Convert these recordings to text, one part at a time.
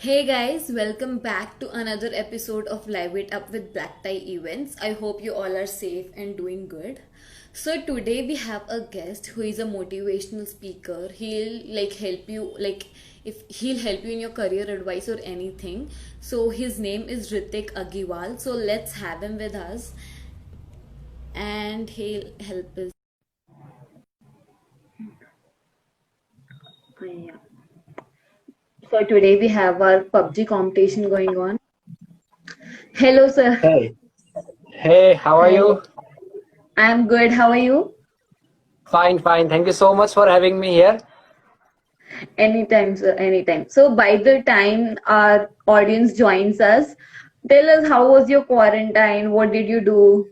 Hey guys, welcome back to another episode of Live It Up with Black Tie Events. I hope you all are safe and doing good. So today we have a guest who is a motivational speaker. He'll help you if he'll help you in your career advice or anything. So his name is Ritik Agiwal. So let's have him with us and he'll help us. Yeah. So today we have our PUBG competition going on. Hello sir. Hey, hey, how are Hi. you? I'm good. How are you? Fine, fine. Thank you so much for having me here. Anytime, sir, anytime. So, by the time our audience joins us, tell us how was your quarantine? What did you do?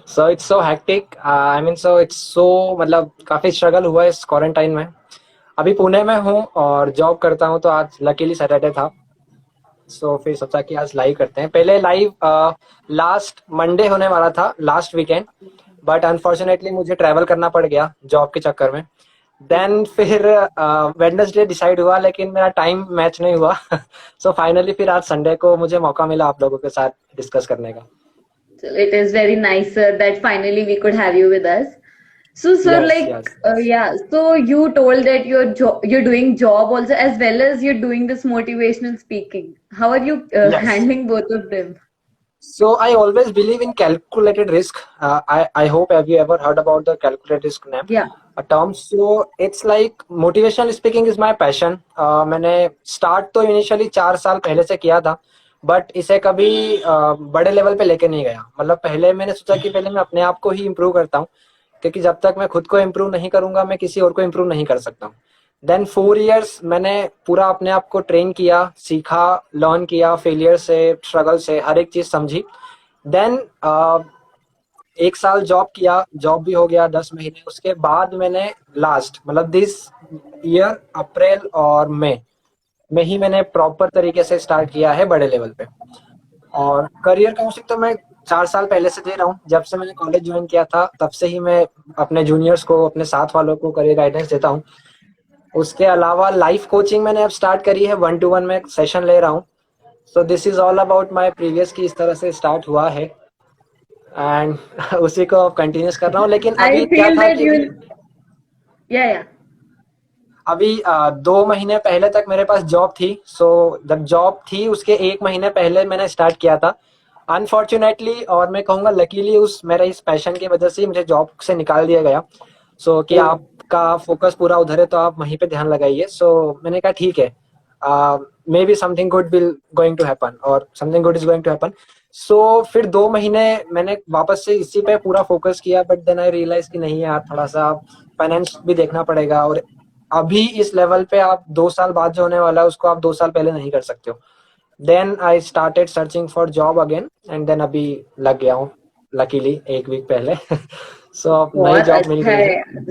So it's so hectic. It's so मतलब काफी struggle हुआ है इस quarantine में. अभी पुणे में हूँ और जॉब करता हूँ तो आज लकीली सैटरडे था. सो फिर सोचा कि आज लाइव करते हैं. पहले लाइव लास्ट मंडे होने वाला था, लास्ट वीकेंड, बट अनफॉर्चुनेटली मुझे ट्रैवल करना पड़ गया जॉब के चक्कर में. देन फिर वेडनेसडे डिसाइड हुआ, लेकिन मेरा टाइम मैच नहीं हुआ. सो फाइनली फिर आज संडे को मुझे मौका मिला आप लोगों के साथ डिस्कस करने का. So, it is very nice, sir, that finally we could have you with us. So, sir, yes yes. yeah. So you told that you're doing job also as well as you're doing this motivational speaking. How are you Yes. handling both of them? So I always believe in calculated risk. I hope have you ever heard about the calculated risk name? Yeah. A term. So it's like motivational speaking is my passion. मैंने start तो initially 4 साल पहले से किया था, but इसे कभी बड़े लेवल पे लेके नहीं गया. मतलब पहले मैंने सोचा कि पहले मैं अपने आप को ही इम्प्रूव करता हूँ, क्योंकि जब तक मैं खुद को इम्प्रूव नहीं करूंगा मैं किसी और को इम्प्रूव नहीं कर सकता हूँ. देन 4 years मैंने पूरा अपने आप को ट्रेन किया, सीखा, लर्न किया, फेलियर से, स्ट्रगल से, हर एक चीज समझी. देन 1 साल जॉब किया, जॉब भी हो गया 10 महीने. उसके बाद मैंने लास्ट मतलब दिस ईयर अप्रैल और मई में ही मैंने प्रॉपर तरीके से स्टार्ट किया है बड़े लेवल पे. और करियर काउंसलिंग तो मैं 4 साल पहले से दे रहा हूँ. जब से मैंने कॉलेज ज्वाइन किया था तब से ही मैं अपने जूनियर्स को, अपने साथ वालों को करियर गाइडेंस देता हूँ. उसके अलावा लाइफ कोचिंग मैंने अब स्टार्ट करी है, 1-to-1 में सेशन ले रहा हूँ. So this is all about my previous की इस तरह से स्टार्ट हुआ है एंड उसी को कंटिन्यूस कर रहा हूँ. लेकिन I अभी क्या feel था that कि अभी you, yeah, yeah. अभी 2 महीने पहले तक मेरे पास जॉब थी. सो जब जॉब थी उसके 1 महीने पहले मैंने स्टार्ट किया था. अनफॉर्चुनेटली और मैं कहूँगा लकीली उस मेरे इस पैशन की वजह से मुझे जॉब से निकाल दिया गया. सो कि आपका फोकस पूरा उधर है तो आप वहीं पे ध्यान लगाइए. सो मैंने कहा ठीक है, maybe something good will going to happen और something good is going to happen. So फिर 2 महीने मैंने वापस से इसी पे पूरा फोकस किया, बट देन आई रियलाइज कि नहीं यार, थोड़ा सा फाइनेंस भी देखना पड़ेगा. और अभी इस लेवल पे आप 2 साल बाद जो होने वाला है उसको आप 2 साल पहले नहीं कर सकते हो. Then I started searching for job again and then अभी लग गया हूँ लकीली 1 वीक पहले. सो नई बहुत जॉब मिल अच्छा गई है है. यार.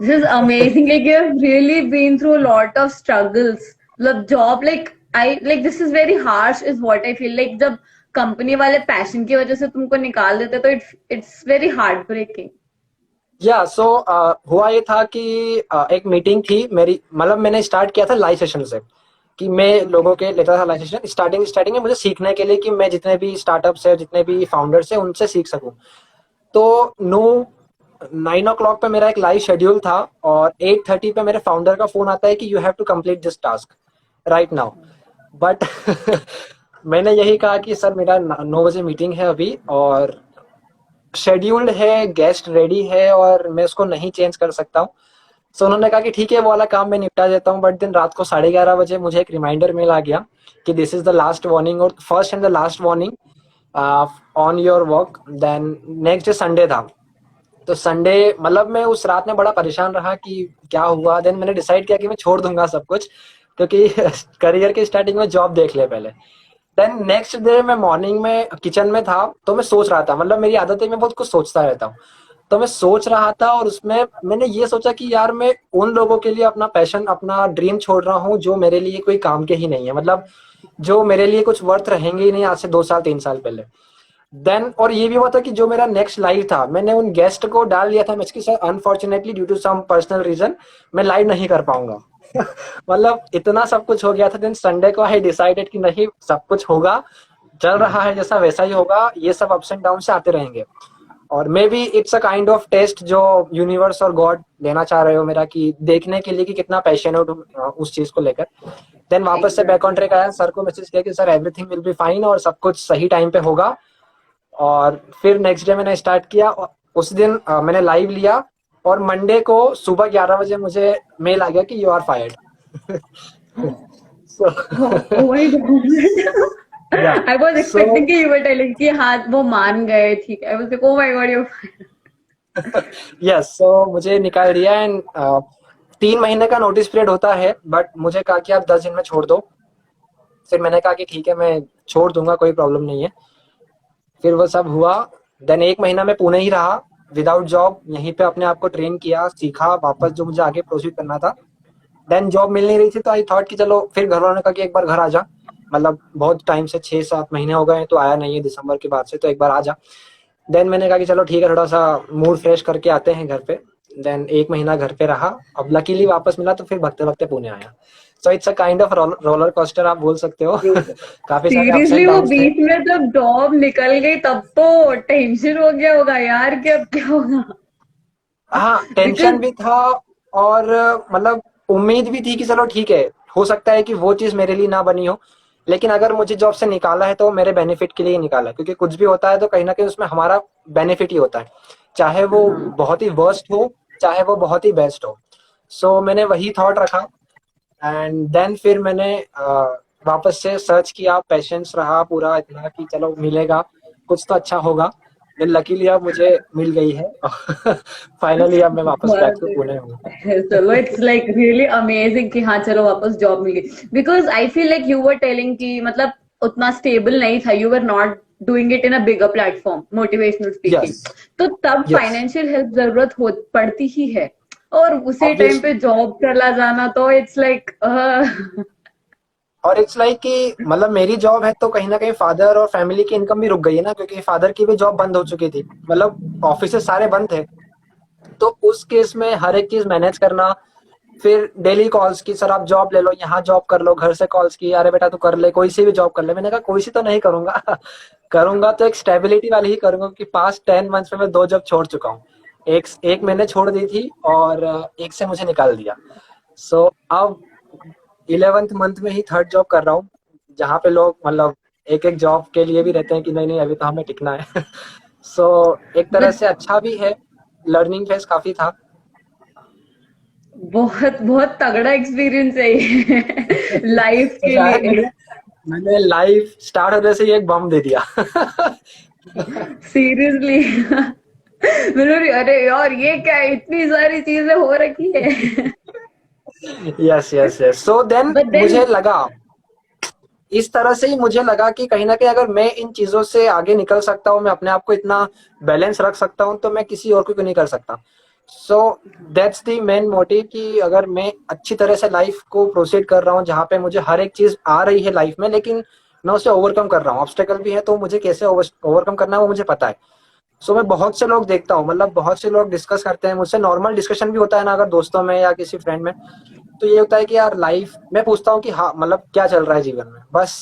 This is amazing. Like you have really been through a lot of struggles. मतलब job like this is very harsh is what I feel like. जब कंपनी वाले पैशन की वजह से तुमको निकाल देते तो it's very heartbreaking. या सो हुआ ये था कि एक मीटिंग थी मेरी. मतलब मैंने स्टार्ट किया था लाइव सेशन से, कि मैं लोगों के लेता था लाइव सेशन स्टार्टिंग में मुझे सीखने के लिए, कि मैं जितने भी स्टार्टअप्स है, जितने भी फाउंडर्स है, उनसे सीख सकूं. तो नो 9 o'clock पे मेरा एक लाइव शेड्यूल था और 8:30 पे मेरे फाउंडर का फोन आता है कि you have to complete this task right now. But मैंने यही कहा कि सर मेरा 9 बजे मीटिंग है अभी और शेड्यूल्ड है, गेस्ट रेडी है और मैं उसको नहीं चेंज कर सकता हूँ. सो उन्होंने कहा कि ठीक है वो वाला काम मैं निपटा देता हूँ. बट दिन रात को 11:30 बजे मुझे एक रिमाइंडर मेल आ गया कि this is the last warning और first and the last warning on your work. Then next day Sunday था. तो संडे मतलब मैं उस रात में बड़ा परेशान रहा कि क्या हुआ. देन मैंने डिसाइड किया कि मैं छोड़ दूंगा सब कुछ, क्योंकि करियर के स्टार्टिंग में जॉब देख ले पहले. देन नेक्स्ट डे मैं मॉर्निंग में किचन में था तो मैं सोच रहा था, मतलब मेरी आदत है मैं बहुत कुछ सोचता रहता हूँ. तो मैं सोच रहा था और उसमें मैंने ये सोचा कि यार मैं उन लोगों के लिए अपना पैशन, अपना ड्रीम छोड़ रहा हूँ जो मेरे लिए कोई काम के ही नहीं है. मतलब जो मेरे लिए कुछ वर्थ रहेंगे ही नहीं आज से 2 साल 3 साल पहले. देन और ये भी हुआ था कि जो मेरा नेक्स्ट लाइव था मैंने उन गेस्ट को डाल दिया था मैच के साथ. Unfortunately due to some personal reason मैं लाइव नहीं कर पाऊंगा. मतलब इतना सब कुछ हो गया था। देन संडे को आई डिसाइडेड कि नहीं, सब कुछ होगा, चल रहा है जैसा वैसा ही होगा, ये सब अप्स एंड डाउन से आते रहेंगे। और maybe it's a kind of test जो यूनिवर्स और गॉड लेना चाह रहे हो मेरा, कि देखने के लिए कि कितना पैशनेट हूँ उस चीज को लेकर। देन वापस से बैक ऑन एग्जैक्टली। ट्रैक आया, सर को मैसेज किया कि sir everything will be fine और सब कुछ सही टाइम पे होगा। और फिर नेक्स्ट डे मैंने स्टार्ट किया और उस दिन मैंने लाइव लिया। और मंडे को सुबह 11 बजे मुझे मेल आ गया कि you are fired. So Oh my God. Yeah I was so expecting कि you were telling कि हाँ वो मान गए, ठीक है। I was like, oh my God, you're fine. Yes, so मुझे निकाल दिया। एंड 3 महीने का नोटिस पीरियड होता है, बट मुझे कहा कि आप 10 दिन में छोड़ दो। फिर मैंने कहा कि ठीक है, मैं छोड़ दूंगा, कोई प्रॉब्लम नहीं है। फिर वो सब हुआ। देन 1 महीना मैं पुणे ही रहा विदाउट जॉब, यहीं पे अपने आप को ट्रेन किया, सीखा वापस जो मुझे आगे प्रोसीड करना था। देन जॉब मिल नहीं रही थी, तो आई थॉट कि चलो, फिर घर वालों ने कहा कि एक बार घर आ जा, मतलब बहुत टाइम से 6-7 महीने हो गए हैं तो आया नहीं है दिसंबर के बाद से, तो एक बार आ जा। देन मैंने कहा कि चलो ठीक है, थोड़ा सा मूड फ्रेश करके आते हैं घर पे। देन 1 महीना घर पे रहा, अब लकीली वापस मिला तो फिर भगते भगते पुणे आया। So it's a kind of roller coaster, आप बोल सकते हो। काफी सारे अप्स सीरियसली एंड वो डाउन थे। बीच में जब जॉब निकल गई तब तो टेंशन हो गया होगा यार कि अब क्या होगा। हाँ, टेंशन बिकॉज भी था। और मतलब उम्मीद भी थी कि चलो ठीक है, हो सकता है कि वो चीज मेरे लिए ना बनी हो, लेकिन अगर मुझे जॉब से निकाला है तो मेरे बेनिफिट के लिए ही निकाला है, क्योंकि कुछ भी होता है तो कहीं ना कहीं उसमें हमारा बेनिफिट ही होता है, चाहे वो हाँ, बहुत ही वर्स्ट हो, चाहे वो बहुत ही बेस्ट हो। सो मैंने वही थॉट रखा। एंड देन फिर मैंने वापस से सर्च किया, पेशेंस रहा पूरा इतना कि चलो मिलेगा, कुछ तो अच्छा होगा। देन लकीली अब मुझे मिल गई है। फाइनली अब मैं वापस बैक बहुत टू पुणे हूँ। चलो, इट्स लाइक रियली अमेजिंग कि हाँ चलो वापस जॉब मिल गई। Because I feel like you were telling कि मतलब उतना स्टेबल नहीं था, you were not doing it in a bigger platform, motivational yes, speaking. तो तब यस, फाइनेंशियल हेल्प जरूरत हो पड़ती ही है, और उसी टाइम ऑब्वियसली। पे जॉब चला जाना तो इट्स लाइक और इट्स लाइक कि मतलब मेरी जॉब है तो कहीं ना कहीं फादर और फैमिली की इनकम भी रुक गई है ना, क्योंकि फादर की भी जॉब बंद हो चुकी थी, मतलब ऑफिस सारे बंद थे। तो उस केस में हर एक चीज मैनेज करना, फिर डेली कॉल्स की, सर आप जॉब ले लो, यहाँ जॉब कर लो, घर से कॉल्स की, अरे बेटा तू कर ले, कोई सी भी जॉब कर ले। मैंने कहा कोई सी तो नहीं करूंगा। करूंगा तो एक स्टेबिलिटी वाली ही करूंगा, क्योंकि पास्ट 10 मंथ्स में मैं 2 जॉब छोड़ चुका हूँ। एक मैंने छोड़ दी थी और एक से मुझे निकाल दिया। सो अब 11th मंथ में ही थर्ड जॉब कर रहा हूँ, जहाँ पे लोग मतलब एक एक जॉब के लिए भी रहते हैं कि नहीं नहीं अभी तो हमें टिकना है। सो एक तरह बट से अच्छा भी है, लर्निंग फेज काफी था। बहुत बहुत तगड़ा एक्सपीरियंस है ये लाइफ तो के शायद लिए। मैंने लाइफ स्टार्ट होने से ही एक बम दे दिया। सीरियसली। मैंने अरे यार ये क्या है? इतनी सारी चीजें हो रखी है। Yes, yes, yes. So then but then मुझे लगा, इस तरह से ही मुझे लगा कि कहीं ना कहीं अगर मैं इन चीजों से आगे निकल सकता हूँ, मैं अपने आप को इतना बैलेंस रख सकता हूँ, तो मैं किसी और को क्यों नहीं कर सकता। सो दैट्स द मेन मोटिव, कि अगर मैं अच्छी तरह से लाइफ को प्रोसीड कर रहा हूँ, जहाँ पे मुझे हर एक चीज आ रही है लाइफ में, लेकिन मैं उसे ओवरकम कर रहा हूँ, ऑब्स्टेकल भी है तो मुझे कैसे ओवरकम करना है वो मुझे पता है। सो मैं बहुत से लोग देखता हूँ, मतलब बहुत से लोग डिस्कस करते हैं मुझसे, नॉर्मल डिस्कशन भी होता है ना, अगर दोस्तों में या किसी फ्रेंड में, तो ये होता है कि यार लाइफ, मैं पूछता हूँ कि हाँ मतलब क्या चल रहा है जीवन में, बस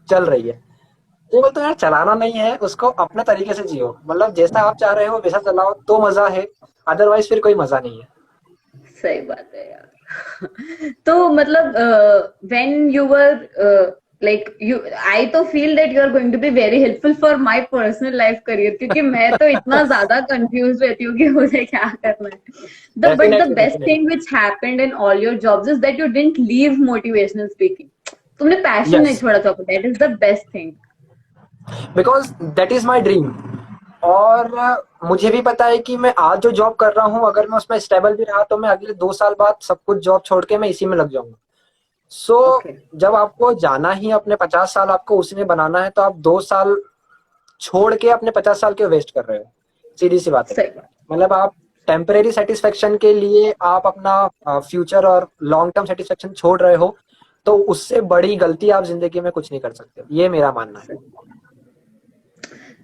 चल रही है। तो ये बोलते हैं यार चलाना नहीं है उसको, अपने तरीके से जियो, मतलब जैसा आप चाह रहे हो वैसा चलाओ तो मजा है, अदरवाइज फिर कोई मजा नहीं है। सही बात है यार। तो मतलब when you were like you, I तो feel that you are going to be very helpful for my personal life career, क्योंकि मैं तो इतना ज्यादा कंफ्यूज रहती हूँ कि मुझे क्या करना है। The definitely, best definitely. Thing which happened in all your jobs is that you didn't leave motivational speaking. तुमने पैशन नहीं यस, छोड़ा था, that is the best thing. Because that is my dream. और मुझे भी पता है कि मैं आज जो जॉब कर रहा हूँ, अगर मैं उसमें स्टेबल भी रहा तो मैं अगले 2 साल बाद सब कुछ जॉब छोड़ के मैं इसी में लग जाऊंगा। So okay. जब आपको जाना ही अपने 50 साल आपको उसी में बनाना है, तो आप 2 साल छोड़ के अपने 50 साल क्यों वेस्ट कर रहे हो। सीधी सी बात है। सही बात। मतलब आप टेम्परेरी सेटिस्फेक्शन के लिए आप अपना फ्यूचर और लॉन्ग टर्म सेटिस्फेक्शन छोड़ रहे हो, तो उससे बड़ी गलती आप जिंदगी में कुछ नहीं कर सकते, ये मेरा मानना है।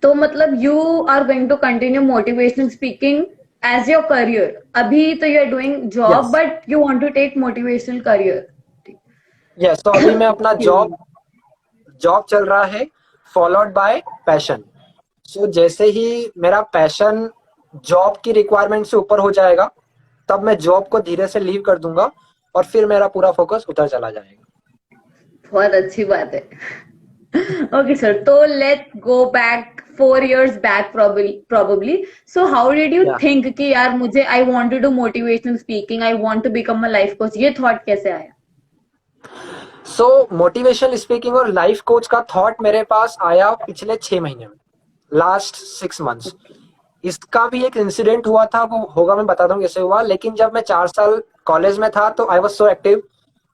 तो मतलब you are going to continue motivational speaking as your career, अभी तो you are doing job yes but you want to take motivational career. Yes, तो अभी मैं अपना जॉब जॉब चल रहा है फॉलोड बाय पैशन। सो जैसे ही मेरा पैशन जॉब की रिक्वायरमेंट से ऊपर हो जाएगा, तब मैं जॉब को धीरे से लीव कर दूंगा और फिर मेरा पूरा फोकस उधर चला जाएगा। बहुत अच्छी बात है। Okay, sir. So let's go back 4 years back, probably. So how did you या think कि यार मुझे I want to do motivational speaking, I want to become a life coach, ये thought कैसे आया? सो मोटिवेशनल स्पीकिंग और लाइफ कोच का thought मेरे पास आया पिछले 6 महीने में, लास्ट 6 मंथ्स। इसका भी एक इंसिडेंट हुआ था, वो होगा मैं बताता हूँ कैसे हुआ। लेकिन जब मैं 4 साल कॉलेज में था तो आई वॉज सो एक्टिव।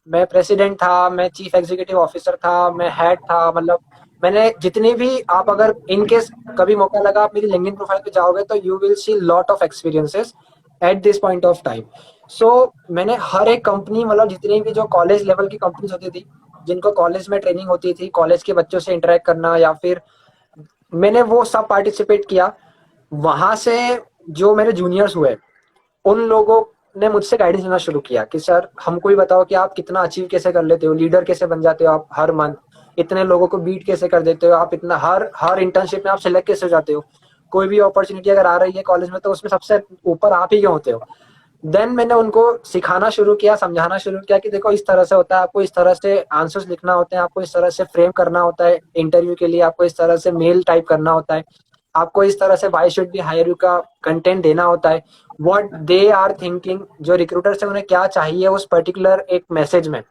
मैं प्रेसिडेंट था, मैं चीफ एग्जीक्यूटिव ऑफिसर था, मैं हेड था। मतलब मैंने जितनी भी, आप अगर इन केस कभी मौका लगा आप मेरी लिंक्डइन प्रोफाइल पे जाओगे तो you will see lot of experiences at this point of time. So मैंने हर एक कंपनी, मतलब जितनी भी जो कॉलेज लेवल की कंपनीज होती थी, जिनको कॉलेज में ट्रेनिंग होती थी, कॉलेज के बच्चों से इंटरेक्ट करना, या फिर मैंने वो सब पार्टिसिपेट किया। वहां से जो मेरे जूनियर्स हुए, उन लोगों ने मुझसे गाइडेंस लेना शुरू किया कि सर हमको भी बताओ कि आप कितना अचीव कैसे कर लेते हो, लीडर कैसे बन जाते हो आप हर मंथ, इतने लोगों को बीट कैसे कर देते हो आप, इतना हर हर इंटर्नशिप में आप सिलेक्ट कैसे हो जाते हो, कोई भी अपॉर्चुनिटी अगर आ रही है कॉलेज में तो उसमें सबसे ऊपर आप ही क्यों होते हो। देन मैंने उनको सिखाना शुरू किया, समझाना शुरू किया कि देखो इस तरह से होता है, आपको इस तरह से आंसर्स लिखना होते हैं, आपको इस तरह से फ्रेम करना होता है इंटरव्यू के लिए, आपको इस तरह से मेल टाइप करना होता है, आपको इस तरह से why should be hire you का कंटेंट देना होता है, व्हाट दे आर थिंकिंग, जो रिक्रूटर से उन्हें क्या चाहिए उस पर्टिकुलर एक मैसेज में,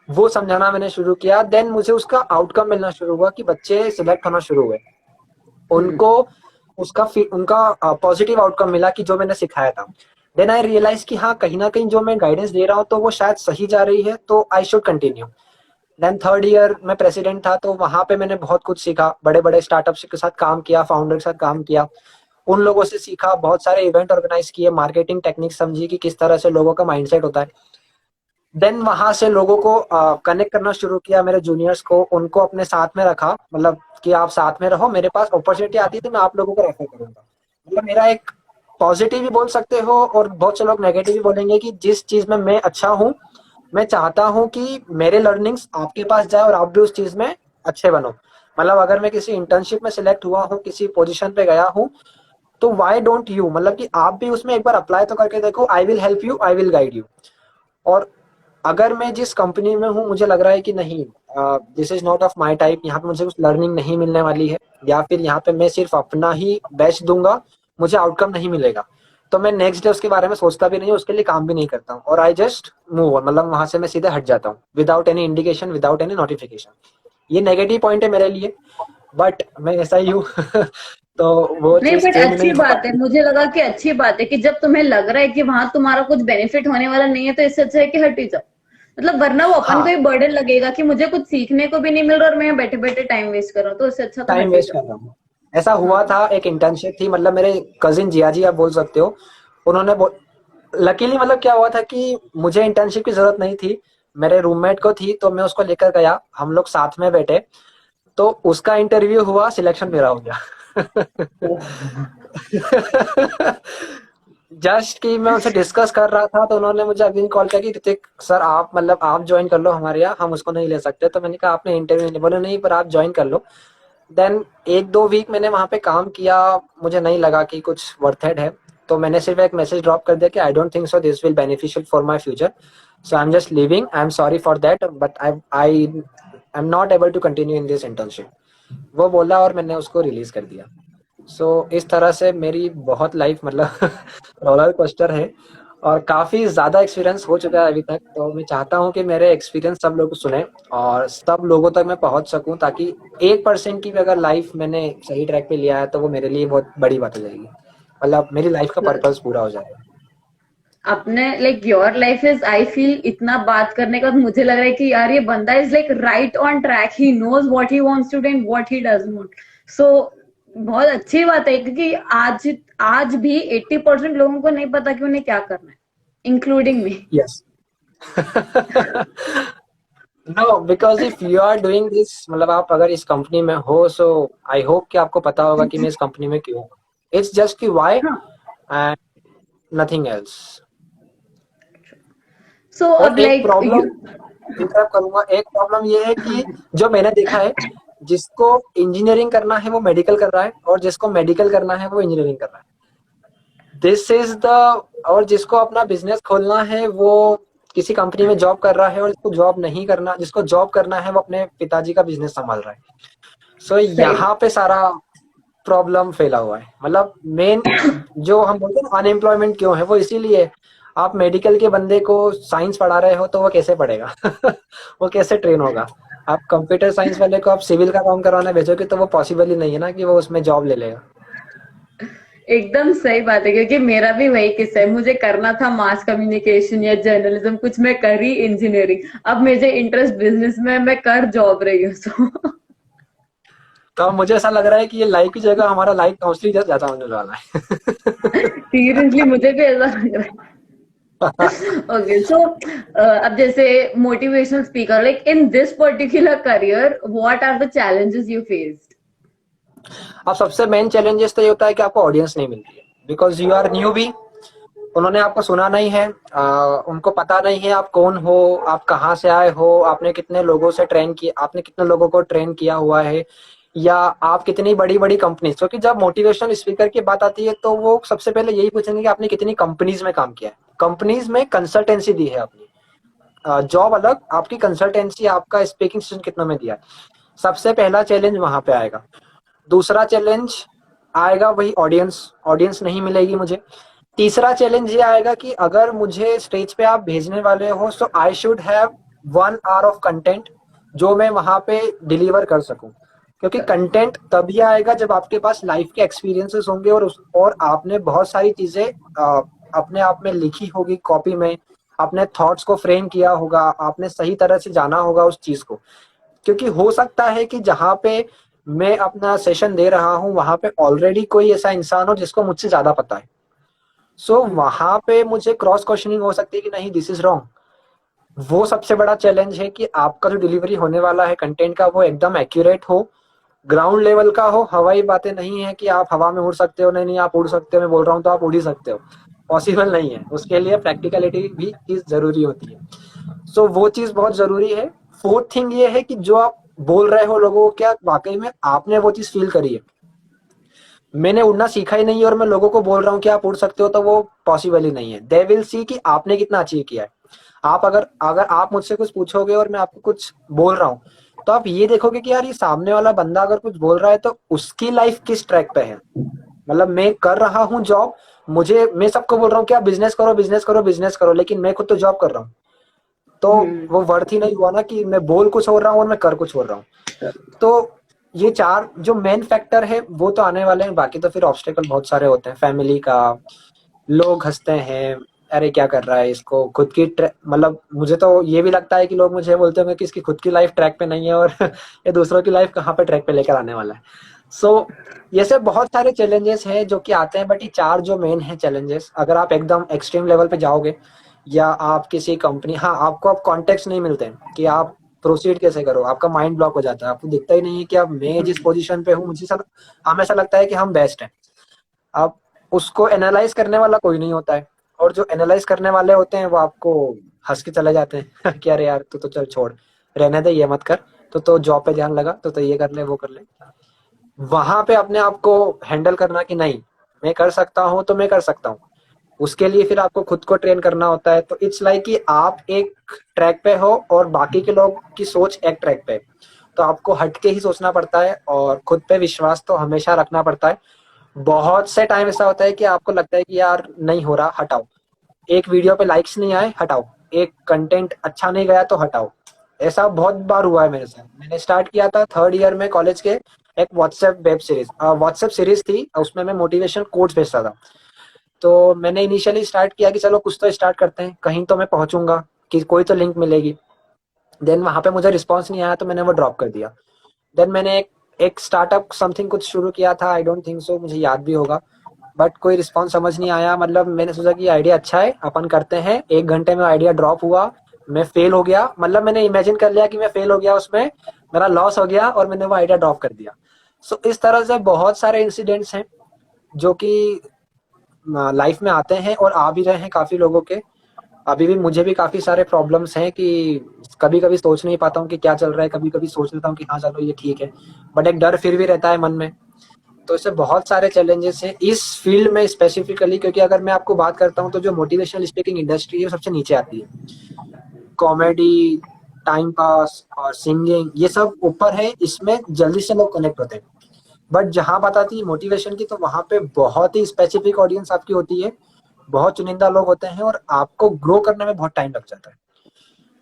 वो समझाना मैंने शुरू किया। देन मुझे उसका आउटकम मिलना शुरू हुआ कि बच्चे सिलेक्ट होना शुरू हुए, उनको उनका पॉजिटिव आउटकम मिला कि जो मैंने सिखाया था। देन आई रियलाइज कि हाँ, कहीं ना कहीं जो मैं गाइडेंस दे रहा हूँ तो वो शायद सही जा रही है, तो I should continue. Then 3rd year में प्रेसिडेंट था तो वहां पे मैंने बहुत कुछ सीखा, बड़े बड़े स्टार्टअप्स के साथ काम किया, फाउंडर के साथ काम किया, उन लोगों से सीखा, बहुत सारे इवेंट ऑर्गेनाइज किए, मार्केटिंग टेक्निक समझी कि किस तरह से लोगों का माइंडसेट होता है। देन वहां से लोगों को कनेक्ट करना शुरू किया, मेरे जूनियर्स को, उनको अपने साथ में रखा, मतलब कि आप साथ में रहो, मेरे पास अपॉर्चुनिटी आती है तो मैं आप लोगों को रेफर करूंगा। मतलब मेरा एक पॉजिटिव भी बोल सकते हो और बहुत से लोग नेगेटिव भी बोलेंगे कि जिस चीज में मैं अच्छा हूँ, मैं चाहता हूँ कि मेरे लर्निंग्स आपके पास जाए और आप भी उस चीज में अच्छे बनो। मतलब अगर मैं किसी इंटर्नशिप में सिलेक्ट हुआ हूँ, किसी पोजीशन पे गया हूँ, तो वाई डोंट यू, मतलब कि आप भी उसमें एक बार अप्लाई तो करके देखो। I will help you, I will guide you. और अगर मैं जिस कंपनी में हूँ मुझे लग रहा है कि नहीं, this is not of my type, यहाँ पे मुझे कुछ लर्निंग नहीं मिलने वाली है, या फिर यहाँ पे मैं सिर्फ अपना ही बेस्ट दूंगा, मुझे आउटकम नहीं मिलेगा, तो मैं नेक्स्ट डे उसके बारे में सोचता भी नहीं, उसके लिए काम भी नहीं करता हूँ, और आई जस्ट मूव ऑन। मतलब वहां से मैं सीधे हट जाता हूँ without any indication, without any notification. ये नेगेटिव पॉइंट है मेरे लिए, बट मैं ऐसा ही हूँ। तो वो नहीं, चीज बट चेंज अच्छी नहीं हो बात है, पाती। मुझे लगा कि अच्छी बात है कि जब तुम्हें लग रहा है कि वहां तुम्हारा कुछ बेनिफिट होने वाला नहीं है तो इससे अच्छा है कि हट ही जाओ। मतलब वरना वो अपन को हाँ, ही बर्डन लगेगा कि मुझे कुछ सीखने को भी नहीं मिल रहा और मैं बैठे बैठे टाइम वेस्ट कर रहा हूँ, तो इससे अच्छा तो टाइम हट ही वेस्ट जाओ। कर रहा हूँ। ऐसा हुआ हाँ। था, एक इंटर्नशिप थी, मतलब मेरे कजिन जिया जी आप बोल सकते हो, उन्होंने लकीली, मतलब क्या हुआ था कि मुझे इंटर्नशिप की जरूरत नहीं थी, मेरे रूममेट को थी, तो मैं उसको लेकर गया, हम लोग साथ में बैठे, तो उसका इंटरव्यू हुआ, सिलेक्शन मेरा हो गया। जस्ट कि मैं उनसे डिस्कस कर रहा था तो उन्होंने मुझे अगले दिन कॉल किया कि ऋतिक सर आप, मतलब आप ज्वाइन कर लो हमारे यहाँ, हम उसको नहीं ले सकते। तो मैंने कहा आपने इंटरव्यू नहीं, बोले नहीं पर आप ज्वाइन कर लो। देन 1-2 वीक मैंने वहाँ पे काम किया, मुझे नहीं लगा कि कुछ वर्थ इट है, तो मैंने सिर्फ एक मैसेज ड्रॉप कर दिया कि I don't think so this will beneficial for my future, so I am just leaving, I am sorry for that, but I am not able to continue in this internship. वो बोला और मैंने उसको release कर दिया। इस तरह से मेरी बहुत लाइफ, मतलब रोलर कोस्टर है, और काफी ज्यादा एक्सपीरियंस हो चुका है अभी तक। तो मैं चाहता हूँ कि मेरे एक्सपीरियंस सब लोग सुने और सब लोगों तक मैं पहुंच सकूं, ताकि 1% की भी अगर लाइफ मैंने सही ट्रैक पे लिया है तो वो मेरे लिए बहुत बड़ी बात हो जाएगी, मतलब मेरी लाइफ का पर्पस पूरा हो जाएगा। अपने like your life is, I feel इतना बात करने के बाद मुझे लग रहा है कि यार ये बंदा is like right on track, he knows what he wants to do and what he does not. So बहुत अच्छी बात है क्योंकि आज आज भी 80% लोगों को नहीं पता कि उन्हें क्या करना है, including me. Yes. No, because if you are doing this, मतलब आप अगर इस कंपनी में हो, सो आई होप कि आपको पता होगा कि मैं इस कंपनी में क्यों हूँ। इट्स जस्ट कि वाई, हाँ। Nothing else. So, और एक like प्रॉब्लम you, इंटरप्ट करूंगा, एक प्रॉब्लम ये है कि जो मैंने देखा है, जिसको इंजीनियरिंग करना है वो मेडिकल कर रहा है, और जिसको मेडिकल करना है वो इंजीनियरिंग कर रहा है। दिस इज द और जिसको अपना बिजनेस खोलना है वो किसी कंपनी में जॉब कर रहा है, और जिसको जॉब नहीं करना, जिसको जॉब करना है वो अपने पिताजी का बिजनेस संभाल रहा है। सो सही यहाँ पे सारा प्रॉब्लम फैला हुआ है। मतलब मेन जो हम बोलते हैं अनएम्प्लॉयमेंट क्यों है, वो इसीलिए है। आप मेडिकल के बंदे को साइंस पढ़ा रहे हो तो वो कैसे पढ़ेगा? वो कैसे ट्रेन होगा? आप कंप्यूटर साइंस वाले को आप सिविल का काम करवाना भेजोगे तो वो पॉसिबल ही नहीं है ना कि वो उसमें जॉब ले लेगा। एकदम सही बात है, क्योंकि मेरा भी वही किस्सा है। मुझे करना था मास कम्युनिकेशन या जर्नलिज्म, कुछ मैं करी इंजीनियरिंग। अब मुझे इंटरेस्ट बिजनेस में, मैं कर जॉब रही हूँ। तो तो अब मुझे ऐसा लग रहा है कि ये लाइफ की जगह हमारा लाइफ काउंसलिंग ज्यादा होने वाला है। सीरियसली मुझे भी ऐसा लग रहा है। ओके, सो अब जैसे motivational speaker, like in this particular career, what are the challenges you faced? अब सबसे मेन चैलेंजेस तो ये होता है कि आपको ऑडियंस नहीं मिलती है, because you are newbie. उन्होंने आपको सुना नहीं है, उनको पता नहीं है आप कौन हो, आप कहाँ से आए हो, आपने कितने लोगों से ट्रेन किया, आपने कितने लोगों को ट्रेन किया हुआ है, या आप कितनी बड़ी बड़ी कंपनी। क्योंकि जब मोटिवेशनल स्पीकर की बात आती है तो वो सबसे पहले यही पूछेंगे कि आपने कितनी कंपनीज में काम किया है, कंपनीज में कंसल्टेंसी दी है अपनी। जॉब अलग, आपकी कंसल्टेंसी, आपका स्पीकिंग सेशन कितना में दिया है। सबसे पहला चैलेंज वहां पे आएगा। दूसरा चैलेंज आएगा वही ऑडियंस, ऑडियंस नहीं मिलेगी मुझे। तीसरा चैलेंज ये आएगा कि अगर मुझे स्टेज पे आप भेजने वाले हो so I should have 1 hour of content जो मैं वहां पे डिलीवर कर सकूं। क्योंकि कंटेंट तभी आएगा जब आपके पास लाइफ के एक्सपीरियंसेस होंगे, और आपने बहुत सारी चीजें अपने आप में लिखी होगी कॉपी में, अपने थॉट्स को फ्रेम किया होगा, आपने सही तरह से जाना होगा उस चीज को। क्योंकि हो सकता है कि जहां पे मैं अपना सेशन दे रहा हूं वहां पे ऑलरेडी कोई ऐसा इंसान हो जिसको मुझसे ज्यादा पता है। सो वहां पे मुझे क्रॉस क्वेश्चनिंग हो सकती है कि नहीं, दिस इज रॉन्ग। वो सबसे बड़ा चैलेंज है कि आपका जो डिलीवरी होने वाला है कंटेंट का वो एकदम एक्यूरेट हो, ग्राउंड लेवल का हो। हवाई बातें नहीं है कि आप हवा में उड़ सकते हो, नहीं नहीं आप उड़ सकते हो, मैं बोल रहा हूँ तो आप उड़ ही सकते हो, पॉसिबल नहीं है। उसके लिए प्रैक्टिकलिटी भी चीज जरूरी होती है। सो वो चीज बहुत जरूरी है। फोर्थ थिंग ये है कि जो आप बोल रहे हो लोगों को, क्या वाकई में आपने वो चीज फील करी है? मैंने उड़ना सीखा ही नहीं है और मैं लोगों को बोल रहा हूँ कि आप उड़ सकते हो, तो वो पॉसिबल ही नहीं है। दे विल सी कि आपने कितना अचीव किया है। आप अगर अगर आप मुझसे कुछ पूछोगे और मैं आपको कुछ बोल रहा हूँ, तो आप ये देखोगे कि यार ये सामने वाला बंदा अगर कुछ बोल रहा है तो उसकी लाइफ किस ट्रैक पे है। मतलब मैं कर रहा हूँ जॉब, मैं सबको बोल रहा हूँ कि आप बिजनेस करो बिजनेस करो बिजनेस करो, लेकिन मैं खुद तो जॉब कर रहा हूँ। तो वो वर्थ ही नहीं हुआ ना कि मैं बोल कुछ हो रहा हूँ और मैं कर कुछ हो रहा हूँ। तो ये चार जो मेन फैक्टर है वो तो आने वाले हैं। बाकी तो फिर ऑब्स्टेकल बहुत सारे होते हैं, फैमिली का, लोग हंसते हैं, अरे क्या कर रहा है इसको खुद की मतलब मुझे तो ये भी लगता है कि लोग मुझे बोलते होंगे कि इसकी खुद की लाइफ ट्रैक पे नहीं है, और ये दूसरों की लाइफ कहाँ पे ट्रैक पे लेकर आने वाला है। सो ये सब बहुत सारे चैलेंजेस हैं जो कि आते हैं, बट ये चार जो मेन है चैलेंजेस, अगर आप एकदम एक्सट्रीम लेवल पे जाओगे या आप किसी कंपनी, हाँ आपको अब कॉन्टेक्स्ट नहीं मिलते हैं कि आप प्रोसीड कैसे करो, आपका माइंड ब्लॉक हो जाता है, आपको दिखता ही नहीं है कि अब मैं जिस पोजीशन पे हूँ मुझे सब हमें ऐसा लगता है कि हम बेस्ट हैं। अब उसको एनालाइज करने वाला कोई नहीं होता है, और जो एनालाइज करने वाले होते हैं वो आपको हंस के चले जाते हैं कि अरे यार तू तो चल छोड़, रहने दे, ये मत कर, तो जॉब पे ध्यान लगा, तो ये कर ले वो कर ले। वहां पे अपने आप को हैंडल करना कि नहीं, मैं कर सकता हूँ तो मैं कर सकता हूँ, उसके लिए फिर आपको खुद को ट्रेन करना होता है। तो इट्स लाइक कि आप एक ट्रैक पे हो और बाकी के लोग की सोच एक ट्रैक पे है। तो आपको हट के ही सोचना पड़ता है, और खुद पे विश्वास तो हमेशा रखना पड़ता है। बहुत से टाइम ऐसा होता है कि आपको लगता है कि यार नहीं हो रहा, हटाओ। एक वीडियो पे लाइक्स नहीं आए, हटाओ। एक कंटेंट अच्छा नहीं गया तो हटाओ। ऐसा बहुत बार हुआ है मेरे साथ। मैंने स्टार्ट किया था 3rd ईयर में कॉलेज के, एक WhatsApp web series, WhatsApp series थी, उसमें मैं मोटिवेशन कोट्स भेजता था। तो मैंने इनिशियली स्टार्ट किया कि चलो कुछ तो स्टार्ट करते हैं, कहीं तो मैं पहुंचूंगा, कि कोई तो लिंक मिलेगी। देन वहां पे मुझे रिस्पॉन्स नहीं आया तो मैंने वो ड्रॉप कर दिया। देन मैंने एक स्टार्टअप समथिंग कुछ शुरू किया था, आई डोंट थिंक सो मुझे याद भी होगा, बट कोई रिस्पॉन्स समझ नहीं आया। मतलब मैंने सोचा कि आइडिया अच्छा है, अपन करते हैं। 1 घंटे में आइडिया ड्रॉप हुआ, मैं फेल हो गया। मतलब मैंने इमेजिन कर लिया कि मैं फेल हो गया उसमें, मेरा लॉस हो गया, और मैंने वो आइडिया ड्रॉप कर दिया। सो इस तरह से बहुत सारे इंसिडेंट्स हैं जो कि लाइफ में आते हैं और आ भी रहे हैं काफी लोगों के। अभी भी मुझे भी काफी सारे प्रॉब्लम्स हैं कि कभी कभी सोच नहीं पाता हूँ कि क्या चल रहा है, कभी कभी सोच लेता हूँ कि हाँ चलो ये ठीक है, बट एक डर फिर भी रहता है मन में। तो इससे बहुत सारे चैलेंजेस हैं इस फील्ड में स्पेसिफिकली, क्योंकि अगर मैं आपको बात करता हूँ तो जो मोटिवेशनल स्पीकिंग इंडस्ट्री है वो सबसे नीचे आती है। कॉमेडी, टाइम पास और सिंगिंग ये सब ऊपर है, इसमें जल्दी से लोग कनेक्ट होते हैं। बट जहां बात आती है मोटिवेशन की, तो वहां पे बहुत ही स्पेसिफिक ऑडियंस आपकी होती है, बहुत चुनिंदा लोग होते हैं और आपको ग्रो करने में बहुत टाइम लग जाता है।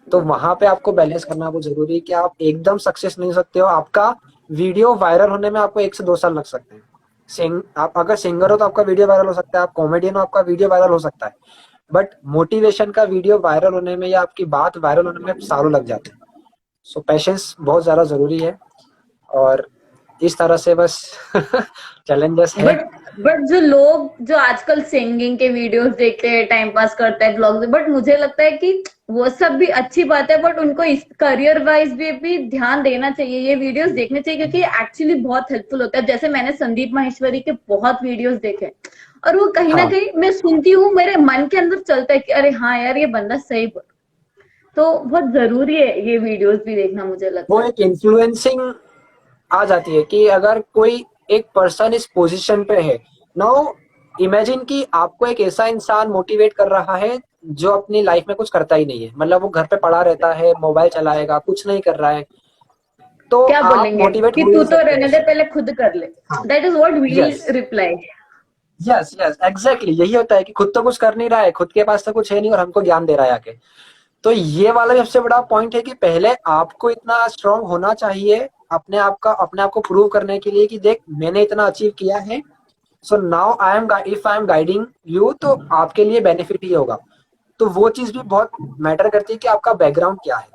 तो वहां पे आपको बैलेंस करना बहुत जरूरी है कि आप एकदम सक्सेस नहीं हो सकते हो। आपका वीडियो वायरल होने में आपको 1 से 2 साल लग सकते हैं। आप अगर सिंगर हो तो आपका वीडियो वायरल हो सकता है, आप कॉमेडियन हो आपका वीडियो वायरल हो सकता है, बट मोटिवेशन का वीडियो वायरल होने में या आपकी बात वायरल होने में सालों लग जाते हैं। सो पेशेंस बहुत ज्यादा जरूरी है, और इस तरह से बस चैलेंजेस है। बट बट जो लोग जो आजकल सिंगिंग के वीडियोस देखते हैं, टाइम पास करते हैं ब्लॉग्स, बट मुझे लगता है कि वो सब भी अच्छी बात है, बट उनको इस करियर वाइज भी ध्यान देना चाहिए, ये वीडियोस देखने चाहिए, क्योंकि एक्चुअली बहुत हेल्पफुल होता है। जैसे मैंने संदीप माहेश्वरी के बहुत वीडियोस देखे, और वो कहीं ना हाँ, कहीं मैं सुनती हूँ, मेरे मन के अंदर चलता है कि अरे हाँ यार, ये बंदा सही बोल। तो बहुत जरूरी है ये वीडियोस भी देखना, मुझे वो लगता है। एक इन्फ्लुएंसिंग आ जाती है कि अगर कोई एक पर्सन इस पोजीशन पे है, नाउ इमेजिन कि आपको एक ऐसा इंसान मोटिवेट कर रहा है जो अपनी लाइफ में कुछ करता ही नहीं है, मतलब वो घर पे पड़ा रहता है, मोबाइल चलाएगा, कुछ नहीं कर रहा है, तो क्या आप बोलेंगे मोटिवेट कि हो ही तू नहीं तो सकते रहने दे, उससे। पहले खुद कर ले। हाँ, that is what we yes, reply. Yes, yes, exactly यही होता है कि खुद तो कुछ कर नहीं रहा है, खुद के पास तो कुछ है नहीं और हमको ज्ञान दे रहा है आके। तो ये वाला सबसे बड़ा पॉइंट है कि पहले आपको इतना स्ट्रांग होना चाहिए अपने आप को प्रूव करने के लिए कि देख मैंने इतना अचीव किया है, so now if I am guiding you, तो आपके लिए बेनिफिट ही होगा। तो वो चीज भी बहुत मैटर करती है कि आपका बैकग्राउंड क्या है।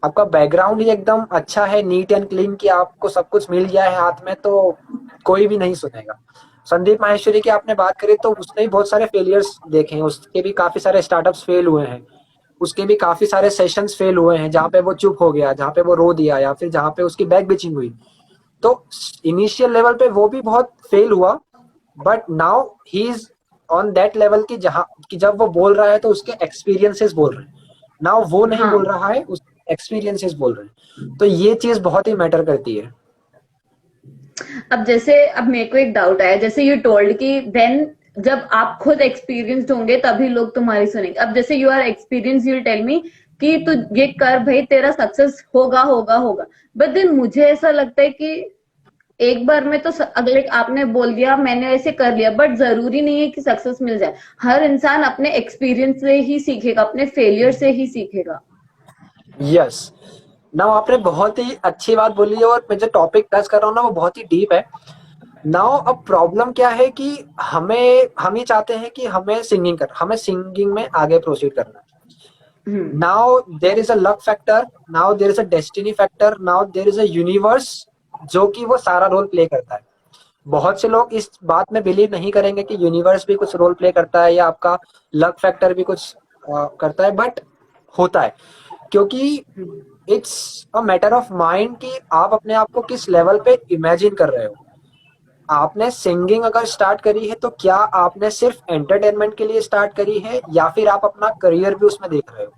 आपका बैकग्राउंड ही एकदम अच्छा है, नीट एंड क्लीन, कि आपको सब कुछ मिल गया है हाथ में, तो कोई भी नहीं सुनेगा। संदीप माहेश्वरी की आपने बात करी तो उसने भी बहुत सारे फेलियर्स देखे हैं, उसके भी काफी सारे स्टार्टअप्स फेल हुए हैं, उसके भी काफी सारे सेशंस फेल हुए हैं जहाँ पे वो चुप हो गया, जहाँ पे वो रो दिया, या फिर जहाँ पे उसकी बैक बिचिंग हुई। तो इनिशियल लेवल पे वो भी बहुत फेल हुआ, but now he is on that level की जहाँ कि जब वो बोल रहा है तो उसके एक्सपीरियंसेस बोल रहे हैं। नाउ वो नहीं हाँ, बोल रहा है, उस एक्सपीरियंसेस बोल रहे हैं। तो ये चीज बहुत ही मैटर करती है। अब जैसे अब मेरे को एक डाउट आया, जैसे यू टोल्ड कि व्हेन जब आप खुद एक्सपीरियंस्ड होंगे तभी लोग तुम्हारी सुनेंगे। अब जैसे you are experience, you tell me कि तू ये कर भाई, तेरा सक्सेस होगा होगा होगा। बट देन मुझे ऐसा लगता है कि एक बार में तो अगले आपने बोल दिया, मैंने ऐसे कर लिया, बट जरूरी नहीं है कि सक्सेस मिल जाए। हर इंसान अपने एक्सपीरियंस से ही सीखेगा, अपने फेलियर से ही सीखेगा। यस, नाउ आपने बहुत ही अच्छी बात बोली है, और मैं जो टॉपिक टच कर रहा हूँ ना वो बहुत ही डीप है। नाउ अब प्रॉब्लम क्या है कि हम ही चाहते हैं कि हमें सिंगिंग में आगे प्रोसीड करना है। Hmm. Now there is a luck factor, now there is a destiny factor, now there is a universe जो कि वो सारा रोल प्ले करता है। बहुत से लोग इस बात में बिलीव नहीं करेंगे कि यूनिवर्स भी कुछ रोल प्ले करता है या आपका लक फैक्टर भी कुछ करता है, बट होता है, क्योंकि it's a matter of mind कि आप अपने आप को किस लेवल पे इमेजिन कर रहे हो। आपने सिंगिंग अगर स्टार्ट करी है तो क्या आपने सिर्फ एंटरटेनमेंट के लिए स्टार्ट करी है, या फिर आप अपना करियर भी उसमें देख रहे हो।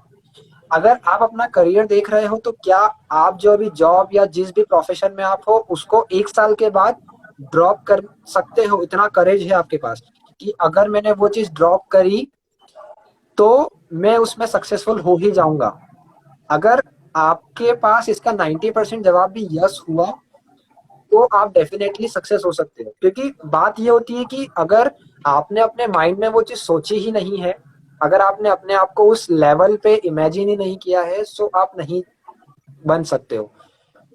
अगर आप अपना करियर देख रहे हो तो क्या आप जो अभी जॉब या जिस भी प्रोफेशन में आप हो उसको 1 साल के बाद ड्रॉप कर सकते हो, इतना करेज है आपके पास कि अगर मैंने वो चीज ड्रॉप करी तो मैं उसमें सक्सेसफुल हो ही जाऊंगा। अगर आपके पास इसका 90% जवाब भी यस हुआ तो आप डेफिनेटली सक्सेस हो सकते हो, क्योंकि बात ये होती है कि अगर आपने अपने माइंड में वो चीज सोची ही नहीं है, अगर आपने अपने आप को उस लेवल पे इमेजिन ही नहीं किया है, सो आप नहीं बन सकते हो।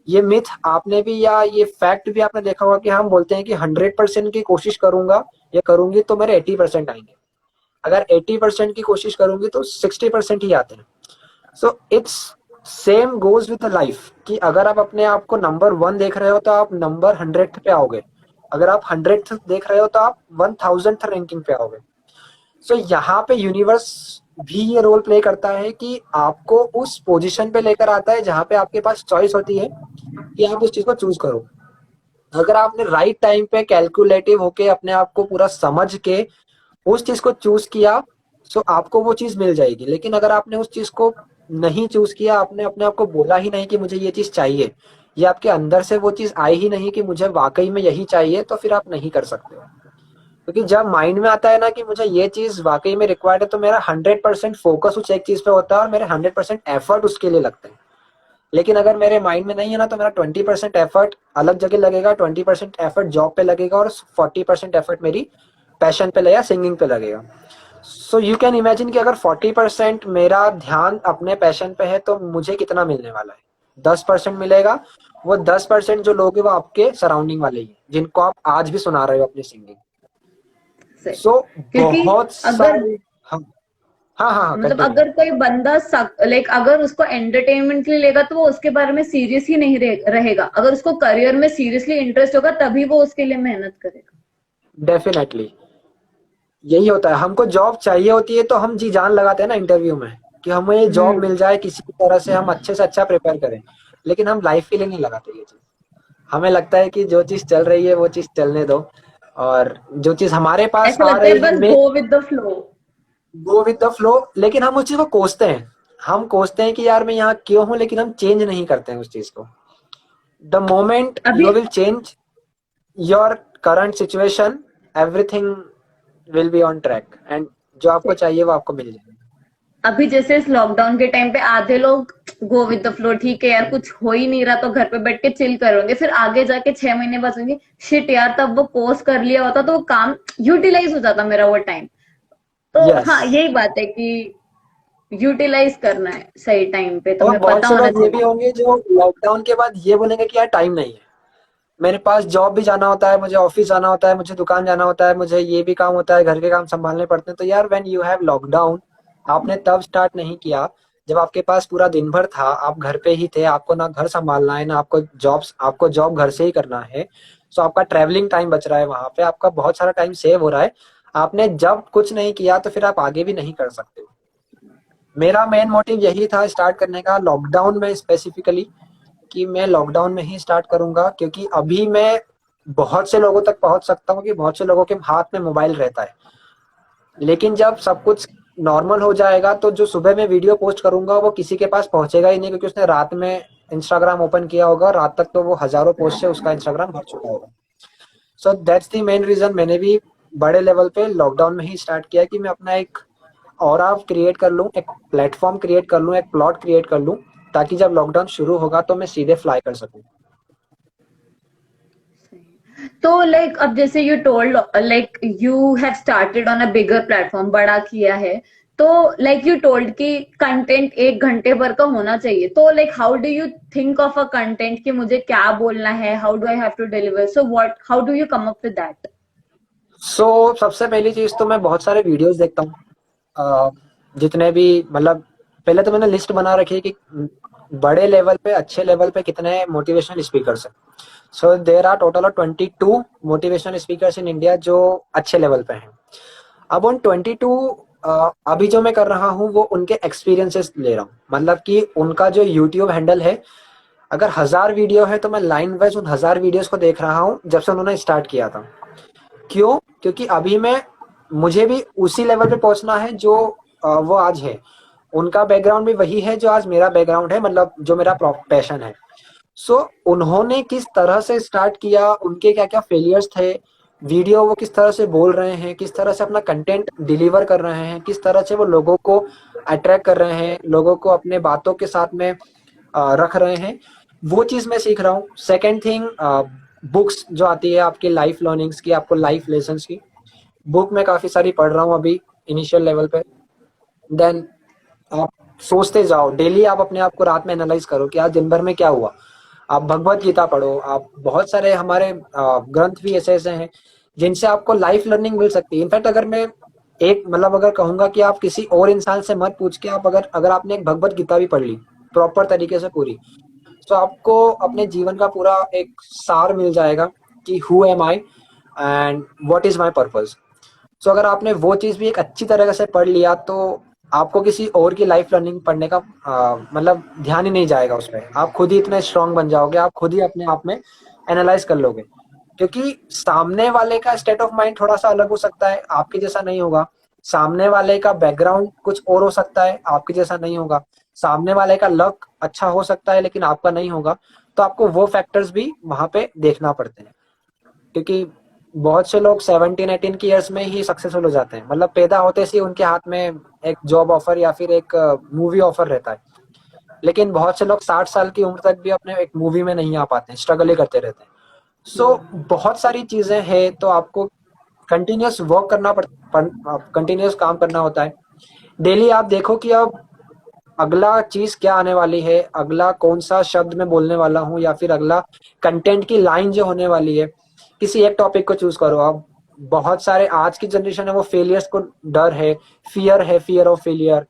ये मिथ आपने भी या ये फैक्ट भी आपने देखा होगा कि हम बोलते हैं कि 100% की कोशिश करूंगा या करूंगी तो मेरे 80% आएंगे, अगर 80% की कोशिश करूंगी तो 60% ही आते हैं। So it's same goes with life कि अगर आप अपने आप को नंबर 1 देख रहे हो तो आप नंबर 100 पे आओगे, अगर आप 100 देख रहे हो तो आप 1000 रैंकिंग पे आओगे। सो यहाँ पे यूनिवर्स भी ये रोल प्ले करता है कि आपको उस पोजीशन पे लेकर आता है जहाँ पे आपके पास चॉइस होती है कि आप उस चीज को चूज करो। अगर आपने राइट टाइम पे कैलकुलेटिव होके अपने आप को पूरा समझ के उस चीज को चूज किया, सो आपको वो चीज मिल जाएगी। लेकिन अगर आपने उस चीज को नहीं चूज किया, आपने अपने आप को बोला ही नहीं कि मुझे ये चीज चाहिए, या आपके अंदर से वो चीज आई ही नहीं कि मुझे वाकई में यही चाहिए, तो फिर आप नहीं कर सकते हो। क्योंकि जब माइंड में आता है ना कि मुझे ये चीज वाकई में रिक्वायर्ड है, तो मेरा 100% फोकस उस एक चीज पे होता है और मेरे 100% एफर्ट उसके लिए लगते हैं। लेकिन अगर मेरे माइंड में नहीं है ना, तो मेरा 20% एफर्ट अलग जगह लगेगा, 20% एफर्ट जॉब पे लगेगा, और 40% एफर्ट मेरी पैशन पे लगेगा, सिंगिंग पे लगेगा। सो यू कैन इमेजिन कि अगर 40% मेरा ध्यान अपने पैशन पे है, तो मुझे कितना मिलने वाला है? 10% मिलेगा। वो 10% जो लोग हैं वो आपके सराउंडिंग वाले ही हैं, जिनको आप आज भी सुना रहे हो अपनी सिंगिंग। सही। सो क्योंकि बहुत अगर सारे। हाँ हाँ हाँ, मतलब कंटिन्यू। अगर कोई बंदा लाइक अगर उसको एंटरटेनमेंट के लिए लेगा तो वो उसके बारे में सीरियस ही नहीं रहेगा। अगर उसको करियर में सीरियसली इंटरेस्ट होगा तभी वो उसके लिए मेहनत करेगा। डेफिनेटली यही होता है। हमको जॉब चाहिए होती है तो हम जी जान लगाते हैं ना इंटरव्यू में, कि हमें ये जॉब हम्म। मिल जाए, किसी भी तरह से हम अच्छे से अच्छा प्रिपेयर करें। लेकिन हम लाइफ के लिए नहीं लगाते ये चीज। हमें लगता है कि जो चीज चल रही है वो चीज चलने दो, और जो चीज हमारे पास ऐसा आ लगता है रही बस है, गो with the flow. Go with the flow. लेकिन हम उस चीज को कोसते हैं। हम कोसते हैं कि यार मैं यहाँ क्यों हूँ, लेकिन हम चेंज नहीं करते हैं उस चीज को। द मोमेंट अभी you will change your current situation, everything will be on track, and जो आपको चाहिए वो आपको मिल जाएगा। अभी जैसे इस लॉकडाउन के टाइम पे आधे लोग गो विद द फ्लो, ठीक है यार कुछ हो ही नहीं रहा तो घर पे बैठ के चिल करोगे, फिर आगे जाके 6 महीने बाद सोचेंगे शिट यार तब वो कोर्स कर लिया होता तो वो काम यूटिलाइज हो जाता मेरा वो टाइम। तो यस। हाँ यही बात है कि यूटिलाइज करना है सही टाइम पे, और तुम्हें बहुत पता से होना लोग ये भी चाहिए। होंगे जो लॉकडाउन के बाद ये बोलेंगे कि यार टाइम नहीं है, मेरे पास जॉब भी जाना होता है, मुझे ऑफिस जाना होता है, मुझे दुकान जाना होता है, मुझे ये भी काम होता है, घर के काम संभालने पड़ते हैं। तो यार व्हेन यू हैव लॉकडाउन, आपने तब स्टार्ट नहीं किया जब आपके पास पूरा दिन भर था, आप घर पे ही थे, आपको ना घर संभालना है, ना आपको जॉब घर से ही करना है। सो आपका ट्रैवलिंग टाइम बच रहा है, वहां पे आपका बहुत सारा टाइम सेव हो रहा है। आपने जब कुछ नहीं किया तो फिर आप आगे भी नहीं कर सकते। मेरा मेन मोटिव यही था स्टार्ट करने का लॉकडाउन में स्पेसिफिकली, कि मैं लॉकडाउन में ही स्टार्ट करूंगा, क्योंकि अभी मैं बहुत से लोगों तक पहुंच सकता हूँ, कि बहुत से लोगों के हाथ में मोबाइल रहता है। लेकिन जब सब कुछ नॉर्मल हो जाएगा, तो जो सुबह में वीडियो पोस्ट करूंगा वो किसी के पास पहुंचेगा ही नहीं, क्योंकि उसने रात में इंस्टाग्राम ओपन किया होगा, रात तक तो वो हजारों पोस्ट से उसका इंस्टाग्राम भर चुका होगा। So that's the main reason मैंने भी बड़े लेवल पे लॉकडाउन में ही स्टार्ट किया, कि मैं अपना एक और क्रिएट कर लूँ, एक प्लेटफॉर्म क्रिएट कर लूँ, एक प्लॉट क्रिएट कर लूँ, ताकि जब लॉकडाउन शुरू होगा तो मैं सीधे फ्लाई कर सकूँ। तो लाइक अब जैसे you told like you have started on a bigger platform, बड़ा किया है, तो लाइक यू टोल्ड कि कंटेंट 1 घंटे भर का होना चाहिए, तो like how do you think of a content कि मुझे क्या बोलना है, how do I have to deliver, so what how do you come up with that? सबसे पहली चीज तो मैं बहुत सारे वीडियोस देखता हूँ। जितने भी मतलब, पहले तो मैंने लिस्ट बना रखी है कि बड़े लेवल पे, अच्छे लेवल पे कितने मोटिवेशनल स्पीकर्स हैं। So there are total of 22 motivational speakers in India जो अच्छे लेवल पे हैं। अब उन 22 अभी जो मैं कर रहा हूँ वो उनके एक्सपीरियंसेस ले रहा हूँ। मतलब कि उनका जो यूट्यूब हैंडल है, अगर 1000 वीडियो है तो मैं लाइन वाइज उन 1000 वीडियोस को देख रहा हूँ जब से उन्होंने स्टार्ट किया था। क्यों? क्योंकि अभी मैं मुझे भी उसी लेवल पे पहुंचना है जो वो आज है। उनका बैकग्राउंड भी वही है जो आज मेरा बैकग्राउंड है, मतलब जो मेरा पैशन है। सो उन्होंने किस तरह से स्टार्ट किया, उनके क्या क्या फेलियर्स थे, वीडियो वो किस तरह से बोल रहे हैं, किस तरह से अपना कंटेंट डिलीवर कर रहे हैं, किस तरह से वो लोगों को अट्रैक्ट कर रहे हैं, लोगों को अपने बातों के साथ में रख रहे हैं, वो चीज मैं सीख रहा हूँ। सेकेंड थिंग, बुक्स जो आती है आपकी लाइफ लर्निंग्स की, आपको लाइफ लेसन्स की बुक मैं काफी सारी पढ़ रहा हूँ अभी इनिशियल लेवल पे। देन आप सोचते जाओ डेली, आप अपने आप को रात में एनालाइज करो कि आज दिन भर में क्या हुआ। आप भगवत गीता पढ़ो, आप बहुत सारे हमारे ग्रंथ भी ऐसे ऐसे हैं जिनसे आपको लाइफ लर्निंग मिल सकती है। इनफैक्ट अगर मैं एक मतलब अगर कहूंगा कि आप किसी और इंसान से मत पूछ के, आप अगर अगर आपने एक भगवत गीता भी पढ़ ली प्रॉपर तरीके से पूरी, तो आपको अपने जीवन का पूरा एक सार मिल जाएगा कि who am I and what is my purpose. So अगर आपने वो चीज भी एक अच्छी तरह से पढ़ लिया, तो आपको किसी और की लाइफ लर्निंग पढ़ने का मतलब ध्यान ही नहीं जाएगा उस पर। आप खुद ही इतने स्ट्रांग बन जाओगे, आप खुद ही अपने आप में एनालाइज कर लोगे। क्योंकि सामने वाले का स्टेट ऑफ माइंड थोड़ा सा अलग हो सकता है, आपके जैसा नहीं होगा। सामने वाले का बैकग्राउंड कुछ और हो सकता है, आपके जैसा नहीं होगा। सामने वाले का लक अच्छा हो सकता है लेकिन आपका नहीं होगा। तो आपको वो फैक्टर्स भी वहां पे देखना पड़ते हैं, क्योंकि बहुत से लोग 17-18 की ईयर्स में ही सक्सेसफुल हो जाते हैं, मतलब पैदा होते से उनके हाथ में एक जॉब ऑफर या फिर एक मूवी ऑफर रहता है। लेकिन बहुत से लोग 60 साल की उम्र तक भी अपने एक मूवी में नहीं आ पाते हैं, स्ट्रगल ही करते रहते हैं। सो बहुत सारी चीजें हैं, तो आपको कंटिन्यूअस वर्क करना कंटिन्यूअस काम करना होता है। डेली आप देखो कि अब अगला चीज क्या आने वाली है, अगला कौन सा शब्द मैं बोलने वाला हूँ, या फिर अगला कंटेंट की लाइन जो होने वाली है। किसी एक टॉपिक को चूज करो आप। बहुत सारे आज की जनरेशन है वो फेलियर्स को डर है, फियर ऑफ फेलियर,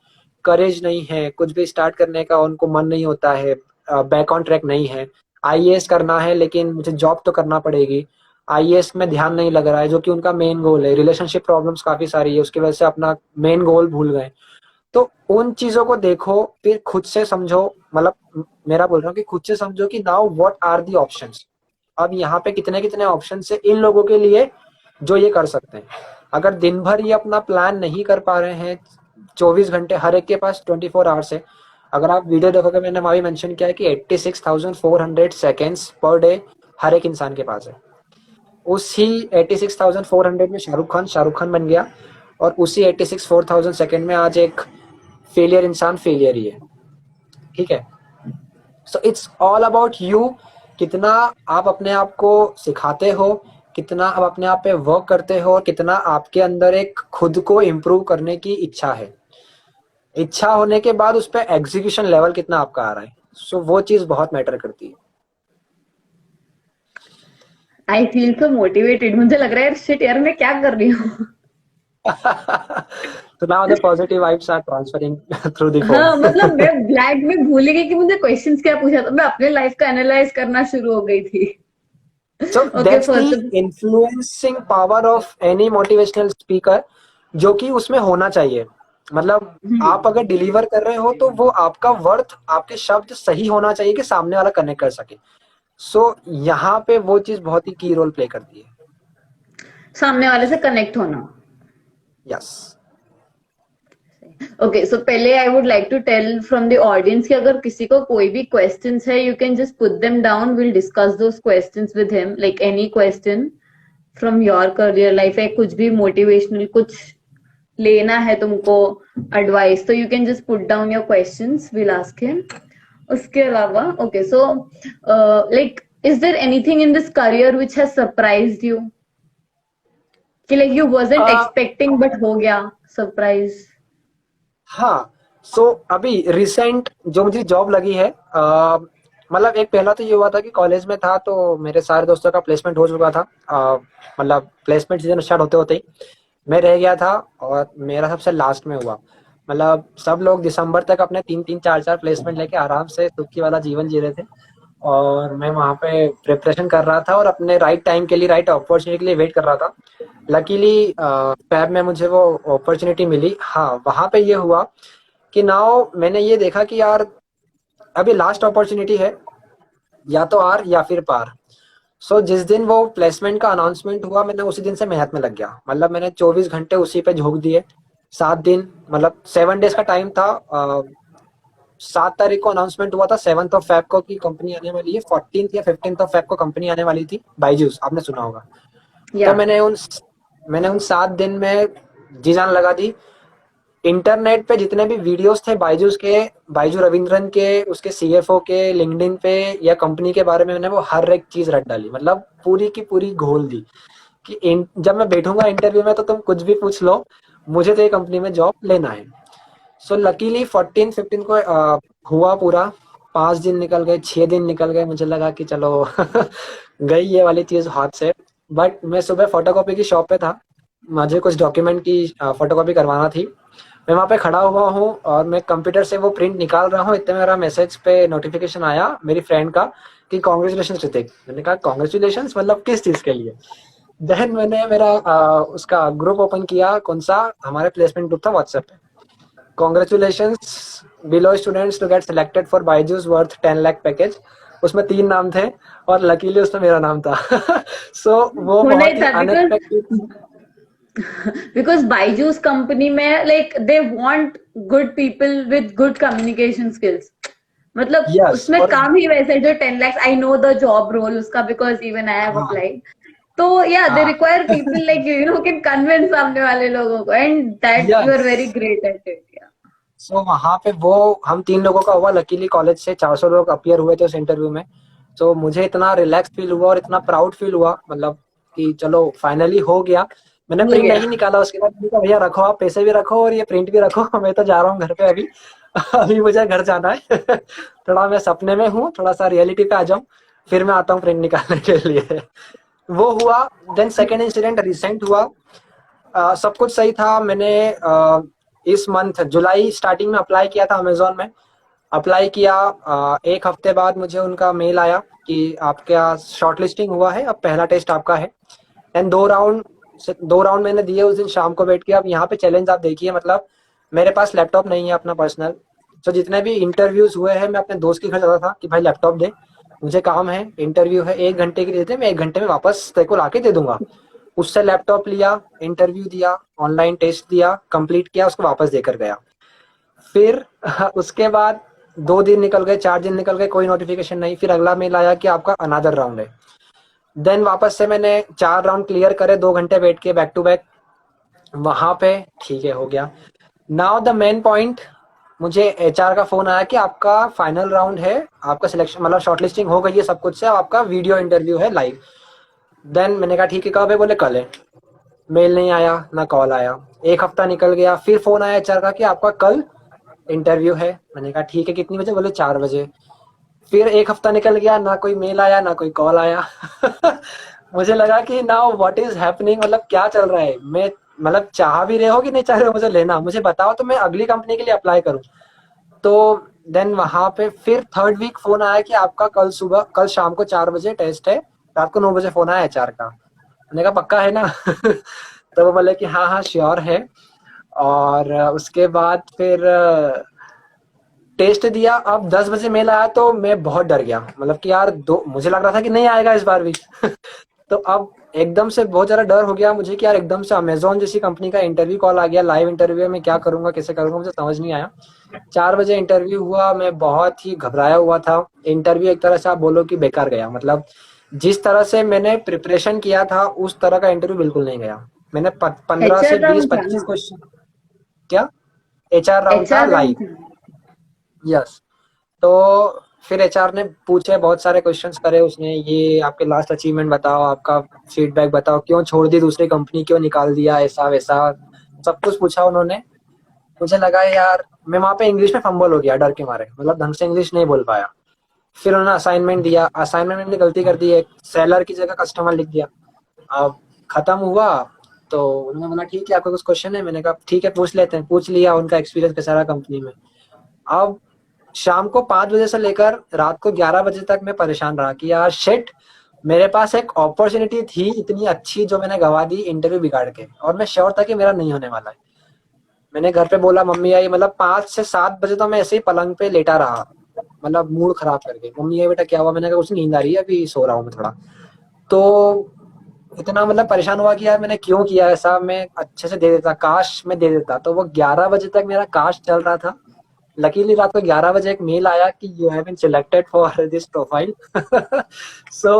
करेज नहीं है, कुछ भी स्टार्ट करने का उनको मन नहीं होता है, बैक ऑन ट्रैक नहीं है। आईएएस करना है लेकिन मुझे जॉब तो करना पड़ेगी, आईएएस में ध्यान नहीं लग रहा है जो कि उनका मेन गोल है। रिलेशनशिप प्रॉब्लम्स काफी सारी है, उसकी वजह से अपना मेन गोल भूल गए। तो उन चीजों को देखो, फिर खुद से समझो, मतलब मेरा बोल रहा हूँ कि खुद से समझो कि now what are the options. अब यहाँ पे कितने कितने ऑप्शन है इन लोगों के लिए जो ये कर सकते हैं। अगर दिन भर ये अपना प्लान नहीं कर पा रहे हैं, 24 घंटे हर एक के पास 24 आवर्स है। अगर आप वीडियो देखोगे, मैंने वहां भी मेंशन किया है कि 86,400 सेकेंड्स पर डे हर एक इंसान के पास है। उसी 86,400 में शाहरुख खान बन गया, और उसी 86,400 सेकेंड में आज एक फेलियर इंसान फेलियर ही है। ठीक है, so it's all about you. कितना आप अपने आप को सिखाते हो, कितना आप अपने आप पे वर्क करते हो, और कितना आपके अंदर एक खुद को इम्प्रूव करने की इच्छा है। इच्छा होने के बाद उस पर एग्जीक्यूशन लेवल कितना आपका आ रहा है, सो वो चीज बहुत मैटर करती है। आई फील सो मोटिवेटेड, मुझे लग रहा है शिट यार मैं क्या कर रही हूँ। तो now the positive vibes are transferring through the phone. हाँ मतलब मैं ब्लैक में भूल ही गई कि मुझे क्वेश्चंस क्या पूछा था, मैं अपने लाइफ का एनालाइज करना शुरू हो गई थी। So okay that's the first. influencing power of any motivational speaker, जो कि उसमें होना चाहिए। मतलब आप अगर डिलीवर कर रहे हो तो वो आपका वर्थ, आपके शब्द सही होना चाहिए कि सामने वाला कनेक्ट कर सके। सो यहाँ पे वो चीज बहुत ही की रोल प्ले करती है। सामने वाले से कनेक्ट होना। यस। ओके सो पहले I would like to tell from the audience कि अगर किसी को कोई भी क्वेश्चंस है, you can just put them down, will discuss those questions with him, like any question from your career life है, कुछ भी मोटिवेशनल कुछ लेना है तुमको एडवाइस, तो you can just put down your questions, will ask him. उसके अलावा okay so like is there anything in this career which has surprised you, कि like you wasn't expecting but हो गया सरप्राइज? हाँ, सो अभी रिसेंट जो मुझे जॉब लगी है, मतलब एक पहला तो ये हुआ था कि कॉलेज में था तो मेरे सारे दोस्तों का प्लेसमेंट हो चुका था। मतलब प्लेसमेंट सीजन स्टार्ट होते होते ही मैं रह गया था, और मेरा सबसे लास्ट में हुआ। मतलब सब लोग दिसंबर तक अपने 3-3 4-4 प्लेसमेंट लेके आराम से सुखी वाला जीवन जी रहे थे, और मैं वहाँ पे प्रिपरेशन कर रहा था और अपने राइट टाइम के लिए, राइट अपॉर्चुनिटी के लिए वेट कर रहा था। लकीली फैब में मुझे वो अपॉर्चुनिटी मिली। हाँ, वहाँ पे ये हुआ कि नाउ मैंने ये देखा कि यार अभी लास्ट अपॉर्चुनिटी है, या तो आर या फिर पार। सो जिस दिन वो प्लेसमेंट का अनाउंसमेंट हुआ, मैंने उसी दिन से मेहनत में लग गया। मतलब मैंने 24 घंटे उसी पे झोंक दिए। 7 दिन, मतलब 7 डेज का टाइम था। 7 तारीख को अनाउंसमेंट हुआ था, 7 फेब को की कंपनी आने वाली है, 14 या 15 फेब को कंपनी आने वाली थी, बायजूस, आपने सुना होगा। तो मैंने उन 7 दिन में जी जान लगा दी। इंटरनेट पे जितने भी वीडियोस थे बायजूस के, बायजू रविंद्रन के, उसके सीएफओ के, लिंक्डइन पे या कंपनी के बारे में, मैंने वो हर एक चीज रट डाली। मतलब पूरी की पूरी घोल दी कि जब मैं बैठूंगा इंटरव्यू में तो तुम कुछ भी पूछ लो, मुझे तो ये कंपनी में जॉब लेना है। सो लकीली 14-15 को हुआ पूरा। 5 दिन निकल गए, 6 दिन निकल गए, मुझे लगा कि चलो गई ये वाली चीज हाथ से। बट मैं सुबह फोटोकॉपी की शॉप पे था, मुझे कुछ डॉक्यूमेंट की फोटोकॉपी करवाना थी। मैं वहाँ पे खड़ा हुआ हूँ और मैं कंप्यूटर से वो प्रिंट निकाल रहा हूँ, इतने मेरा मैसेज पे नोटिफिकेशन आया मेरी फ्रेंड का कि कॉन्ग्रेचुलेशन ऋतिक। मैंने कहा कॉन्ग्रेचुलेशन मतलब किस चीज के लिए? देन मैंने मेरा उसका ग्रुप ओपन किया, कौन सा, हमारे प्लेसमेंट ग्रुप था व्हाट्सएप पे। Congratulations below students to get selected for Byju's worth 10 lakh package. उसमें 3 नाम थे और लकीली उसमें मेरा नाम था। सो वो होना ही बहुत ही था, अनएक्सपेक्टेड। बिकॉज बायजूस कंपनी में like they want good people with good communication skills. मतलब यस उसमें और काम ही वैसे है, जो 10 lakhs, I know the job role उसका बिकॉज इवन आई हैव हाँ, अप्लाइड। तो या दे हाँ, require people like you can convince सामने वाले लोगों को, and that you are yes. Very great at it. So वहां पे वो हम 3 लोगों का हुआ, लकीली कॉलेज से 400 लोग अपीयर हुए थे उस इंटरव्यू में। तो मुझे इतना रिलैक्स फील हुआ और इतना प्राउड फील हुआ, मतलब कि चलो फाइनली हो गया। मैंने हो प्रिंट गया। नहीं निकाला उसके बाद, मैंने कहा भैया रखो, आप पैसे भी रखो और ये प्रिंट भी रखो। मैं तो जा रहा हूँ घर पे अभी। अभी मुझे घर जाना है। थोड़ा मैं सपने में हूँ, थोड़ा सा रियलिटी पे आ जाऊँ, फिर मैं आता हूँ प्रिंट निकालने के लिए। वो हुआ। देन सेकेंड इंसिडेंट रिसेंट हुआ। सब कुछ सही था। मैंने इस मंथ जुलाई स्टार्टिंग में अप्लाई किया था अमेजोन में। अप्लाई किया, 1 हफ्ते बाद मुझे उनका मेल आया कि आपका शॉर्टलिस्टिंग हुआ है, अब पहला टेस्ट आपका है। एंड 2 राउंड मैंने दिए उस दिन शाम को बैठ के। अब यहाँ पे चैलेंज आप देखिए, मतलब मेरे पास लैपटॉप नहीं है अपना पर्सनल। तो जितने भी इंटरव्यूज हुए हैं, मैं अपने दोस्त के घर जाता था कि भाई लैपटॉप दे, मुझे काम है, इंटरव्यू है, 1 घंटे की देते, मैं 1 घंटे में वापस तेरे को लाके दे दूंगा। उससे लैपटॉप लिया, इंटरव्यू दिया, ऑनलाइन टेस्ट दिया, कंप्लीट किया, उसको वापस देकर गया। फिर उसके बाद 2 दिन निकल गए, 4 दिन निकल गए, कोई नोटिफिकेशन नहीं। फिर अगला मेल आया कि आपका अनदर राउंड है। देन वापस से मैंने 4 राउंड क्लियर करे, 2 घंटे बैठ के बैक टू बैक। वहां पे ठीक है, हो गया। नाउ द मेन पॉइंट, मुझे एचआर का फोन आया कि आपका फाइनल राउंड है, आपका सिलेक्शन मतलब शॉर्टलिस्टिंग हो गई है सब कुछ से, आपका वीडियो इंटरव्यू है लाइव। देन मैंने कहा ठीक है, कब है? बोले कल है। मेल नहीं आया, ना कॉल आया। 1 हफ्ता निकल गया, फिर फोन आया एचआर का कि आपका कल इंटरव्यू है। मैंने कहा ठीक है, कितनी बजे? बोले 4 बजे। फिर 1 हफ्ता निकल गया, ना कोई मेल आया, ना कोई कॉल आया। मुझे लगा कि नाउ व्हाट इज हैपनिंग, मतलब क्या चल रहा है। मैं मतलब चाह भी रहे हो कि नहीं चाह रहे हो मुझे लेना, मुझे बताओ तो मैं अगली कंपनी के लिए अप्लाई करूं। तो देन वहां पे फिर थर्ड वीक फोन आया कि आपका कल शाम को 4 बजे टेस्ट है। रात को 9 बजे फोन आया एचआर का। मैंने कहा पक्का है ना? तो वो बोले कि हाँ हाँ श्योर है। और उसके बाद फिर टेस्ट दिया। अब 10 बजे मेल आया तो मैं बहुत डर गया, मतलब कि यार दो, मुझे लग रहा था कि नहीं आएगा इस बार भी। तो अब एकदम से बहुत ज्यादा डर हो गया मुझे कि यार एकदम से अमेजोन जैसी कंपनी का इंटरव्यू कॉल आ गया, लाइव इंटरव्यू में क्या करूंगा, कैसे करूंगा, मुझे समझ नहीं आया। 4 बजे इंटरव्यू हुआ, मैं बहुत ही घबराया हुआ था। इंटरव्यू एक तरह से आप बोलो कि बेकार गया, मतलब जिस तरह से मैंने प्रिपरेशन किया था उस तरह का इंटरव्यू बिल्कुल नहीं गया। मैंने 15 से एचआर 20 राउंड था 25 ना? क्वेश्चन। क्या? एचआर राउंड था एचआर लाइव। राउंड था। यस। तो फिर एचआर ने पूछे, बहुत सारे क्वेश्चंस करे उसने, ये आपके लास्ट अचीवमेंट बताओ, आपका फीडबैक बताओ, क्यों छोड़ दी दूसरी कंपनी, क्यों निकाल दिया, ऐसा वैसा सब कुछ पूछा उन्होंने। मुझे लगा यार, मैं वहां पे इंग्लिश में फंबल हो गया डर के मारे, मतलब ढंग से इंग्लिश नहीं बोल पाया। फिर उन्होंने असाइनमेंट दिया, असाइनमेंट में मैंने गलती कर दी, एक सेलर की जगह कस्टमर लिख दिया। अब खत्म हुआ तो उन्होंने बोला ठीक है, आपका कुछ क्वेश्चन है? मैंने कहा ठीक है पूछ लेते हैं। पूछ लिया, उनका एक्सपीरियंस कैसा रहा कंपनी में। अब शाम को 5 बजे से लेकर रात को 11 बजे तक मैं परेशान रहा कि यार शिट, मेरे पास एक अपॉर्चुनिटी थी इतनी अच्छी जो मैंने गवा दी इंटरव्यू बिगाड़ के, और मैं श्योर था कि मेरा नहीं होने वाला है। मैंने घर पे बोला, मम्मी आई, मतलब 5 से 7 बजे तो मैं ऐसे ही पलंग पे लेटा रहा, मतलब मूड खराब करके। मम्मी आई बेटा क्या हुआ? मैंने कहा कुछ नींद आ रही है, अभी सो रहा हूँ मैं थोड़ा। तो इतना मतलब परेशान हुआ कि यार मैंने क्यों किया ऐसा, मैं अच्छे से दे देता, काश मैं दे देता। तो वो 11 बजे तक मेरा काश चल रहा था। लकीली रात को 11 बजे एक मेल आया कि you have been selected for this profile. So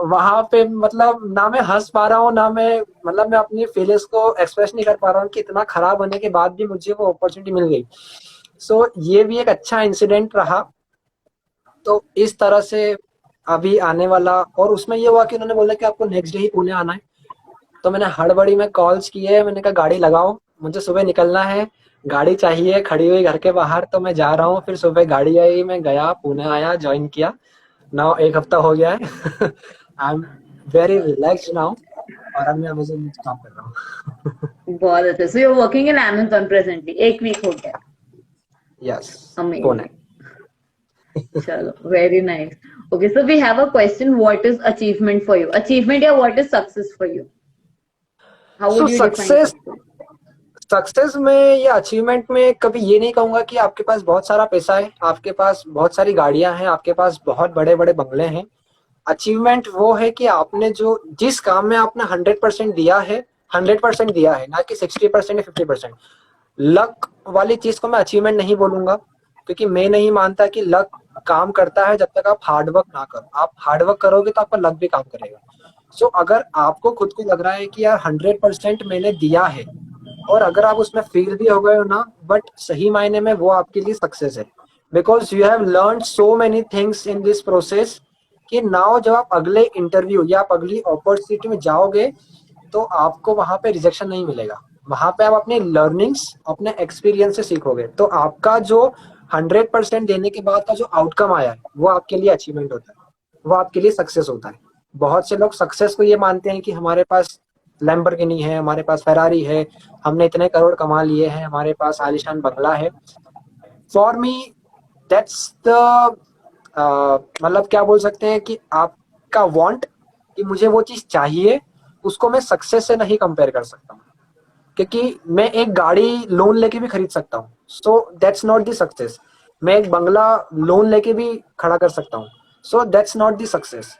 वहां पे मतलब ना मैं हंस पा रहा हूँ, ना मैं मतलब मैं अपनी फीलिंग्स को एक्सप्रेस नहीं कर पा रहा हूँ कि इतना खराब होने के बाद भी मुझे वो अपॉर्चुनिटी मिल गई। सो ये भी एक अच्छा इंसिडेंट रहा। तो इस तरह से अभी आने वाला, और उसमें ये हुआ कि उन्होंने बोला कि आपको नेक्स्ट डे ही पुणे आना है। तो मैंने हड़बड़ी में कॉल्स किए, मैंने कहा गाड़ी लगाओ, मुझे सुबह निकलना है, गाड़ी चाहिए खड़ी हुई घर के बाहर। तो मैं जा रहा हूँ। फिर सुबह गाड़ी आई, मैं गया, पुणे आया, ज्वाइन किया। नाउ 1 हफ्ता हो गया है। I am very relax now, और अब मैं अमेजोन में काम कर रहा हूँ। बहुत अच्छा। So you are working in Amazon presently, 1 week हो गया? यस, पुणे। अमेजिंग। चलो, very nice. Okay, so we have a question. What is achievement for you? Achievement, या what is success for you? How so would you define success, success? Success में या achievement में कभी ये नहीं कहूंगा कि आपके पास बहुत सारा पैसा है, आपके पास बहुत सारी गाड़ियां हैं, आपके पास बहुत बड़े बड़े बंगले हैं। अचीवमेंट वो है कि आपने जो जिस काम में आपने 100% दिया है, 100% दिया है, ना कि 60% या 50%। लक वाली चीज को मैं अचीवमेंट नहीं बोलूंगा, क्योंकि मैं नहीं मानता कि लक काम करता है जब तक आप हार्डवर्क ना करो। आप हार्डवर्क करोगे तो आपका लक भी काम करेगा। सो अगर आपको खुद को लग रहा है कि यार 100% मैंने दिया है, और अगर आप उसमें फेल भी हो गए हो ना, बट सही मायने में वो आपके लिए सक्सेस है, because you have learn so many things in this process, कि नाउ जब आप अगले इंटरव्यू या आप अगली अपॉर्चुनिटी में जाओगे तो आपको वहां पे रिजेक्शन नहीं मिलेगा। वहां पे आप अपने लर्निंग्स, अपने एक्सपीरियंस से सीखोगे, तो आपका जो 100% देने के बाद का जो आउटकम आया है वो आपके लिए अचीवमेंट होता है, वो आपके लिए सक्सेस होता है। बहुत से लोग सक्सेस को ये मानते हैं कि हमारे पास लैम्बोर्गिनी है, हमारे पास फेरारी है, हमने इतने करोड़ कमा लिए हैं, हमारे पास आलीशान बंगला है। फॉर मी दैट्स द मतलब क्या बोल सकते हैं कि आपका वांट, कि मुझे वो चीज चाहिए, उसको मैं सक्सेस से नहीं कंपेयर कर सकता हूँ। क्योंकि मैं एक गाड़ी लोन लेके भी खरीद सकता हूँ, so that's not the success. मैं एक बंगला लोन लेके भी खड़ा कर सकता हूँ, so that's not the success.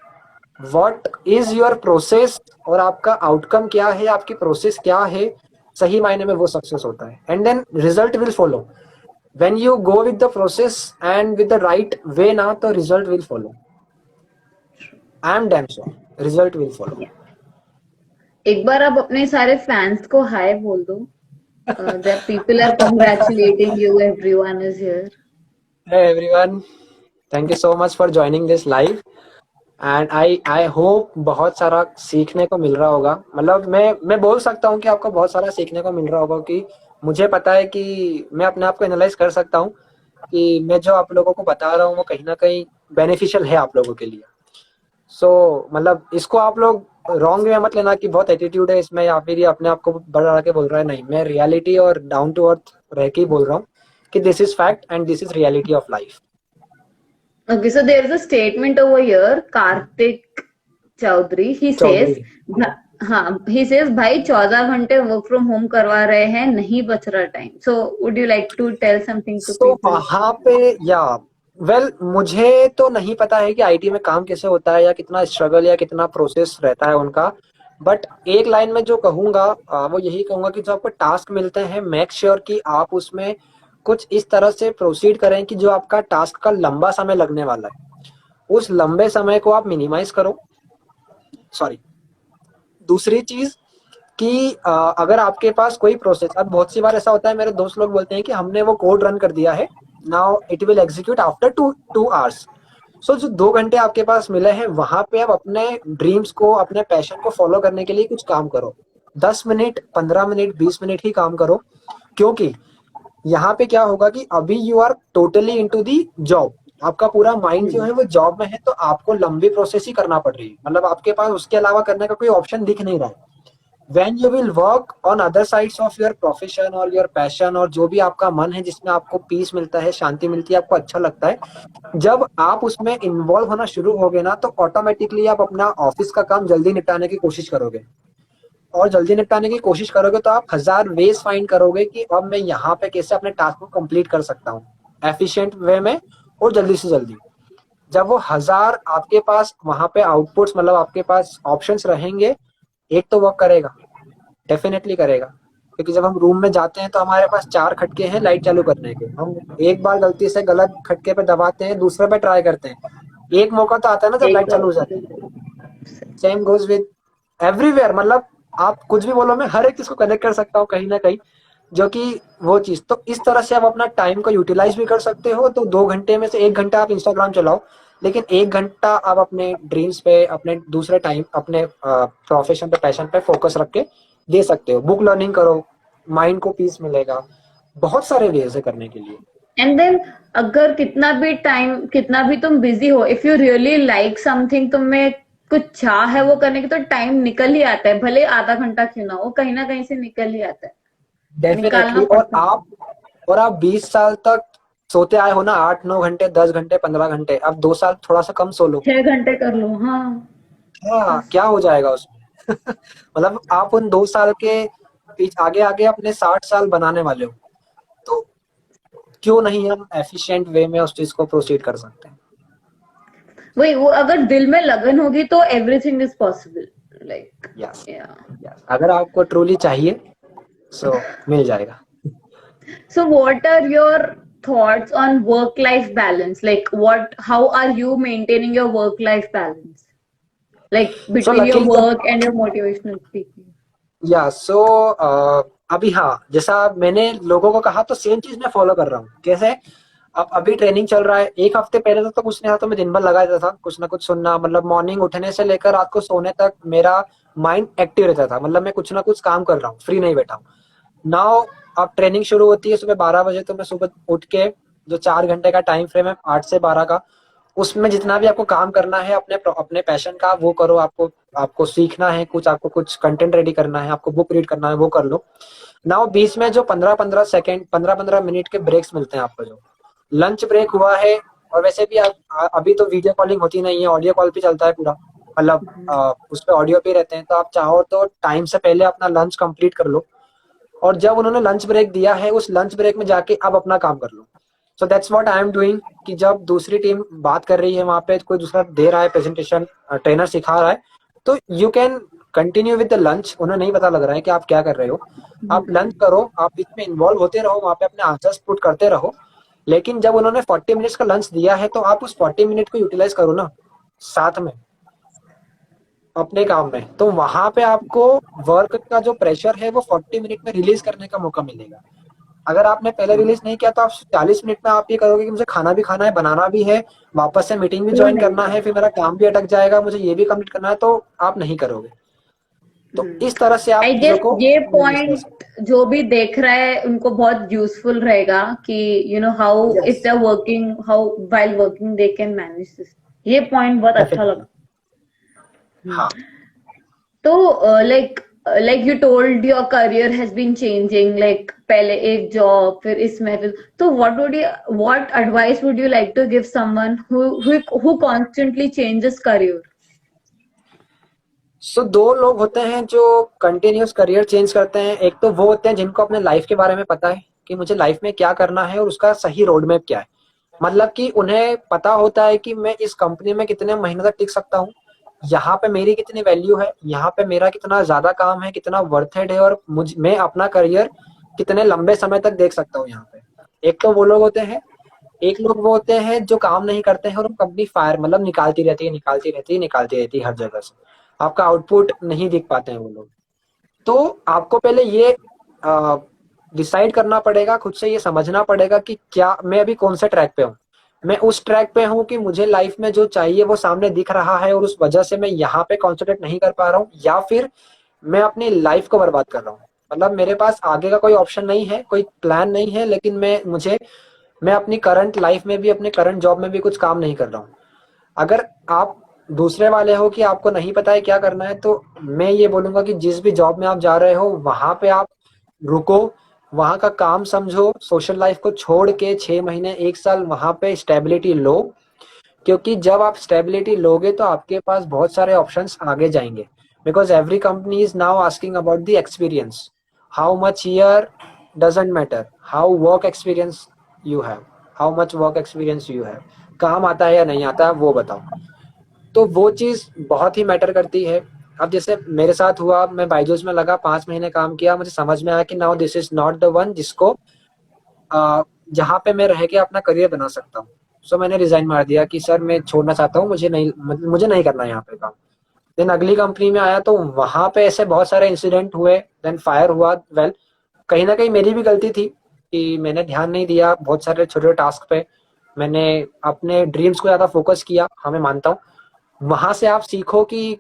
What is your process, और आपका आउटकम क्या है, आपकी प्रोसेस क्या है, सही मायने में वो सक्सेस होता है। And then result will follow. When you go with the process and with the right way ना, तो result will follow. I am damn sure result will follow. एक बार आप अपने सारे फैंस को हाय बोल दो। That people are congratulating you, everyone is here. Hey everyone, thank you so much for joining this live and I hope बहुत सारा सीखने को मिल रहा होगा। मतलब मैं बोल सकता हूँ कि आपको बहुत सारा सीखने को मिल रहा होगा, कि मुझे पता है कि मैं अपने आप को एनालाइज कर सकता हूँ कि मैं जो आप लोगों को बता रहा हूँ वो कहीं ना कहीं बेनिफिशियल है आप लोगों के लिए। मतलब इसको आप लोग रॉन्ग वे मत लेना कि बहुत एटीट्यूड है इसमें, या फिर ये अपने आप को बढ़ा के बोल रहा है। नहीं, मैं रियलिटी और डाउन टू अर्थ रह के ही बोल रहा हूँ कि this is fact and this is reality of life. Okay, so there is a statement over here. Karthik Chaudhary, he says, Chaudhary. हाँ, he says, भाई 14 घंटे वर्क फ्रॉम होम करवा रहे हैं, नहीं बच रहा time. So would you like to tell something to तो people? वहां पे या मुझे तो नहीं पता है कि आईटी में काम कैसे होता है, या कितना स्ट्रगल या कितना प्रोसेस रहता है उनका। बट एक लाइन में जो कहूंगा वो यही कहूंगा कि जो आपको टास्क मिलते हैं, मेक श्योर कि आप उसमें कुछ इस तरह से प्रोसीड करें कि जो आपका टास्क का लंबा समय लगने वाला है, उस लंबे समय को आप मिनिमाइज करो। सॉरी, दूसरी चीज कि अगर आपके पास कोई प्रोसेस, अब बहुत सी बार ऐसा होता है, मेरे दोस्त लोग बोलते हैं कि हमने वो कोड रन कर दिया है, now it will execute after 2 hours. So जो 2 घंटे आपके पास मिले हैं, वहां पे आप अपने ड्रीम्स को, अपने पैशन को फॉलो करने के लिए कुछ काम करो। 10 मिनट, 15 मिनट, 20 मिनट ही काम करो। क्योंकि यहाँ पे क्या होगा कि अभी you are totally into the job, आपका पूरा माइंड जो है वो जॉब में है, तो आपको लंबी प्रोसेस ही करना पड़ रही है। मतलब आपके पास उसके अलावा करने का कोई ऑप्शन दिख नहीं रहा है। when you will work on other sides of your profession और your passion, और जो भी आपका मन है जिसमें आपको पीस मिलता है, शांति मिलती है, आपको अच्छा लगता है, जब आप उसमें इन्वॉल्व होना शुरू होगे ना, तो ऑटोमेटिकली आप अपना ऑफिस का काम जल्दी निपटाने की कोशिश करोगे। और जल्दी निपटाने की कोशिश करोगे तो आप हजार वेज फाइंड करोगे कि अब मैं यहाँ पे कैसे अपने टास्क को कंप्लीट कर सकता हूँ एफिशिएंट वे में और जल्दी से जल्दी। जब वो हजार आपके पास वहां पे आउटपुट्स, मतलब आपके पास ऑप्शंस रहेंगे, एक तो वर्क करेगा, डेफिनेटली करेगा। क्योंकि जब हम रूम में जाते हैं तो हमारे पास 4 खटके हैं लाइट चालू करने के, हम एक बार गलती से गलत खटके पे दबाते हैं, दूसरे पे ट्राई करते हैं, एक मौका तो आता है ना जब एक लाइट चालू हो जाती है। Same goes with everywhere. मतलब आप कुछ भी बोलो, मैं हर एक चीज को कनेक्ट कर सकता हूँ कहीं ना कहीं, जो कि वो चीज। तो इस तरह से आप अपना टाइम को यूटिलाइज भी कर सकते हो। तो 2 घंटे में से 1 घंटा आप इंस्टाग्राम चलाओ, लेकिन 1 घंटा आप अपने ड्रीम्स पे, अपने दूसरे टाइम, अपने प्रोफेशन पे, पैशन पे फोकस रख के दे सकते हो। बुक लर्निंग करो, माइंड को पीस मिलेगा। बहुत सारे वेज है करने के लिए। एंड देन अगर कितना भी टाइम, कितना भी तुम बिजी हो, if you really like something, तुम्हें कुछ चाह है वो करने की, तो टाइम निकल ही आता है, भले आधा घंटा क्यों ना हो, कहीं ना कहीं से निकल ही आता है, निकालना डेफिनेटली। पड़ता है। और आप 20 साल तक सोते आए हो ना, 8-9 घंटे, 10 घंटे, 15 घंटे, अब 2 साल थोड़ा सा कम सो लो। 6 घंटे कर लो, हाँ, हाँ, बस। क्या हो जाएगा उसमें? मतलब आप उन 2 साल के आगे आगे अपने 60 साल बनाने वाले हो, तो क्यों नहीं हम एफिशिएंट वे में उस चीज को प्रोसीड कर सकते हैं। वही, वो अगर दिल में लगन होगी तो everything is possible, like yes, या। यस, अगर आपको ट्रूली चाहिए सो मिल जाएगा। So what are your thoughts on work life balance? Like how are you maintaining your work life balance, like so between your luckily जब work and your motivational speaking? या सो अभी हाँ, जैसा मैंने लोगों को कहा तो सेम चीज मैं फॉलो कर रहा हूँ। कैसे? अब अभी ट्रेनिंग चल रहा है, एक हफ्ते पहले तक तो कुछ नहीं था, तो मैं दिन भर लगा रहता था कुछ ना कुछ सुनना, मतलब मॉर्निंग उठने से लेकर रात को सोने तक मेरा माइंड एक्टिव रहता था, मतलब मैं कुछ ना कुछ काम कर रहा हूँ, फ्री नहीं बैठा हूँ। नाउ अब ट्रेनिंग शुरू होती है सुबह 12 बजे, तो मैं सुबह उठ के जो 4 घंटे का टाइम फ्रेम है 8 से 12 का, उसमें जितना भी आपको काम करना है अपने अपने पैशन का वो करो। आपको सीखना है कुछ, आपको कुछ कंटेंट रेडी करना है, आपको बुक रीड करना है, वो कर लो। नाउ बीच में जो 15-15 सेकेंड 15-15 मिनट के ब्रेक्स मिलते हैं आपको, जो लंच ब्रेक हुआ है, और वैसे भी अभी तो वीडियो कॉलिंग होती नहीं है, ऑडियो कॉल पे चलता है पूरा, मतलब उस पे ऑडियो पे रहते हैं, तो आप चाहो तो टाइम से पहले अपना लंच कंप्लीट कर लो, और जब उन्होंने लंच ब्रेक दिया है उस लंच ब्रेक में जाके अब अपना काम कर लो। So that's what I am doing, कि जब दूसरी टीम बात कर रही है, वहां पे कोई दूसरा दे रहा है प्रेजेंटेशन, ट्रेनर सिखा रहा है, तो you can continue with the lunch, उन्हें नहीं पता लग रहा है कि आप क्या कर रहे हो, आप लंच करो, आप बीच में इन्वॉल्व होते रहो, वहां पे अपने आंसर्स पुट करते रहो। लेकिन जब उन्होंने 40 मिनट्स का लंच दिया है तो आप उस 40 मिनट को यूटिलाइज करो ना साथ में अपने काम में, तो वहां पे आपको वर्क का जो प्रेशर है वो 40 मिनट में रिलीज करने का मौका मिलेगा। अगर आपने पहले रिलीज नहीं किया तो आप 40 मिनट में आप ये करोगे कि मुझे खाना भी खाना है, बनाना भी है, वापस से मीटिंग भी वो ज्वाइन नहीं करना है, फिर मेरा काम भी अटक जाएगा, मुझे ये भी कंप्लीट करना है, तो आप नहीं करोगे। तो इस तरह से आप आई चीजों गेस को ये मैनेज कर सकते पॉइंट जो भी देख रहा है उनको बहुत यूजफुल रहेगा कि यू नो हाउ हैं। If yes, they are working, how while working they can manage this. ये पॉइंट बहुत अच्छा डेफिनेटली। लगा। हम्म। हाँ, तो like you told your career has been changing, like पहले एक जॉब फिर इसमें फिर, तो what advice would you like to give someone who constantly changes career? सो दो लोग होते हैं जो कंटिन्यूस करियर चेंज करते हैं। एक तो वो होते हैं जिनको अपने लाइफ के बारे में पता है कि मुझे लाइफ में क्या करना है और उसका सही रोड मैप क्या है, मतलब कि उन्हें पता होता है कि मैं इस कंपनी में कितने महीनों तक टिक सकता हूँ, यहाँ पे मेरी कितनी वैल्यू है, यहाँ पे मेरा कितना ज्यादा काम है, कितना वर्थेड है, और मैं अपना करियर कितने लंबे समय तक देख सकता हूँ यहाँ पे। एक तो वो लोग होते हैं। एक लोग वो होते हैं जो काम नहीं करते हैं और कंपनी फायर, मतलब निकालती रहती है, निकालती रहती है, निकालती रहती है हर जगह से, आपका आउटपुट नहीं दिख पाते हैं वो लोग। तो आपको पहले ये डिसाइड करना पड़ेगा, खुद से ये समझना पड़ेगा कि क्या मैं अभी कौन से ट्रैक पे हूँ। मैं उस ट्रैक पे हूँ कि मुझे लाइफ में जो चाहिए वो सामने दिख रहा है और उस वजह से मैं यहाँ पे कॉन्सेंट्रेट नहीं कर पा रहा हूँ, या फिर मैं अपनी लाइफ को बर्बाद कर रहा हूँ, मतलब मेरे पास आगे का कोई ऑप्शन नहीं है, कोई प्लान नहीं है, लेकिन मैं अपनी करंट लाइफ में भी, अपने करंट जॉब में भी कुछ काम नहीं कर रहा हूँ। अगर आप दूसरे वाले हो कि आपको नहीं पता है क्या करना है, तो मैं ये बोलूंगा कि जिस भी जॉब में आप जा रहे हो वहां पे आप रुको, वहां का काम समझो, सोशल लाइफ को छोड़ के 6 महीने 1 साल वहां पे स्टेबिलिटी लो, क्योंकि जब आप स्टेबिलिटी लोगे तो आपके पास बहुत सारे ऑप्शंस आगे जाएंगे, because every company is now asking about the experience, how much year doesn't matter, how work experience you have, how much work experience you have, काम आता है या नहीं आता है वो बताओ। तो वो चीज बहुत ही मैटर करती है। अब जैसे मेरे साथ हुआ, मैं बायजूस में लगा, 5 महीने काम किया, मुझे समझ में आया कि now this is not the one जिसको जहाँ पे मैं रह के अपना करियर बना सकता हूँ। सो मैंने रिजाइन मार दिया कि सर मैं छोड़ना चाहता हूँ, मुझे नहीं करना यहाँ पे काम। देन अगली कंपनी में आया तो वहां पे ऐसे बहुत सारे इंसिडेंट हुए, देन फायर हुआ। वेल, कहीं ना कहीं मेरी भी गलती थी कि मैंने ध्यान नहीं दिया बहुत सारे छोटे छोटे टास्क पे, मैंने अपने ड्रीम्स को ज्यादा फोकस किया, हाँ मैं मानता हूँ। वहां से आप सीखो कि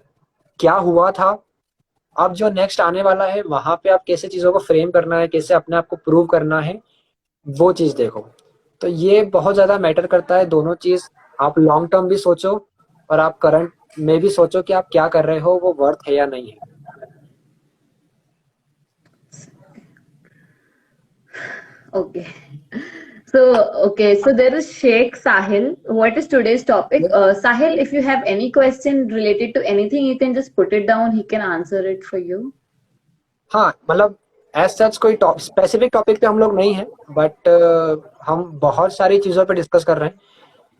क्या हुआ था, अब जो नेक्स्ट आने वाला है वहां पे आप कैसे चीजों को फ्रेम करना है, कैसे अपने आप को प्रूव करना है, वो चीज देखो। तो ये बहुत ज्यादा मैटर करता है दोनों चीज। आप लॉन्ग टर्म भी सोचो और आप करंट में भी सोचो कि आप क्या कर रहे हो वो वर्थ है या नहीं है। Okay. So, okay, so there is Sheikh Sahil. What is today's topic? Sahil, if you have any question related to anything, you can just put it down. He can answer it for you. हाँ, मतलब as such कोई specific topic पे हम लोग नहीं है, but हम बहुत सारी चीज़ों पे डिस्कस कर रहे हैं,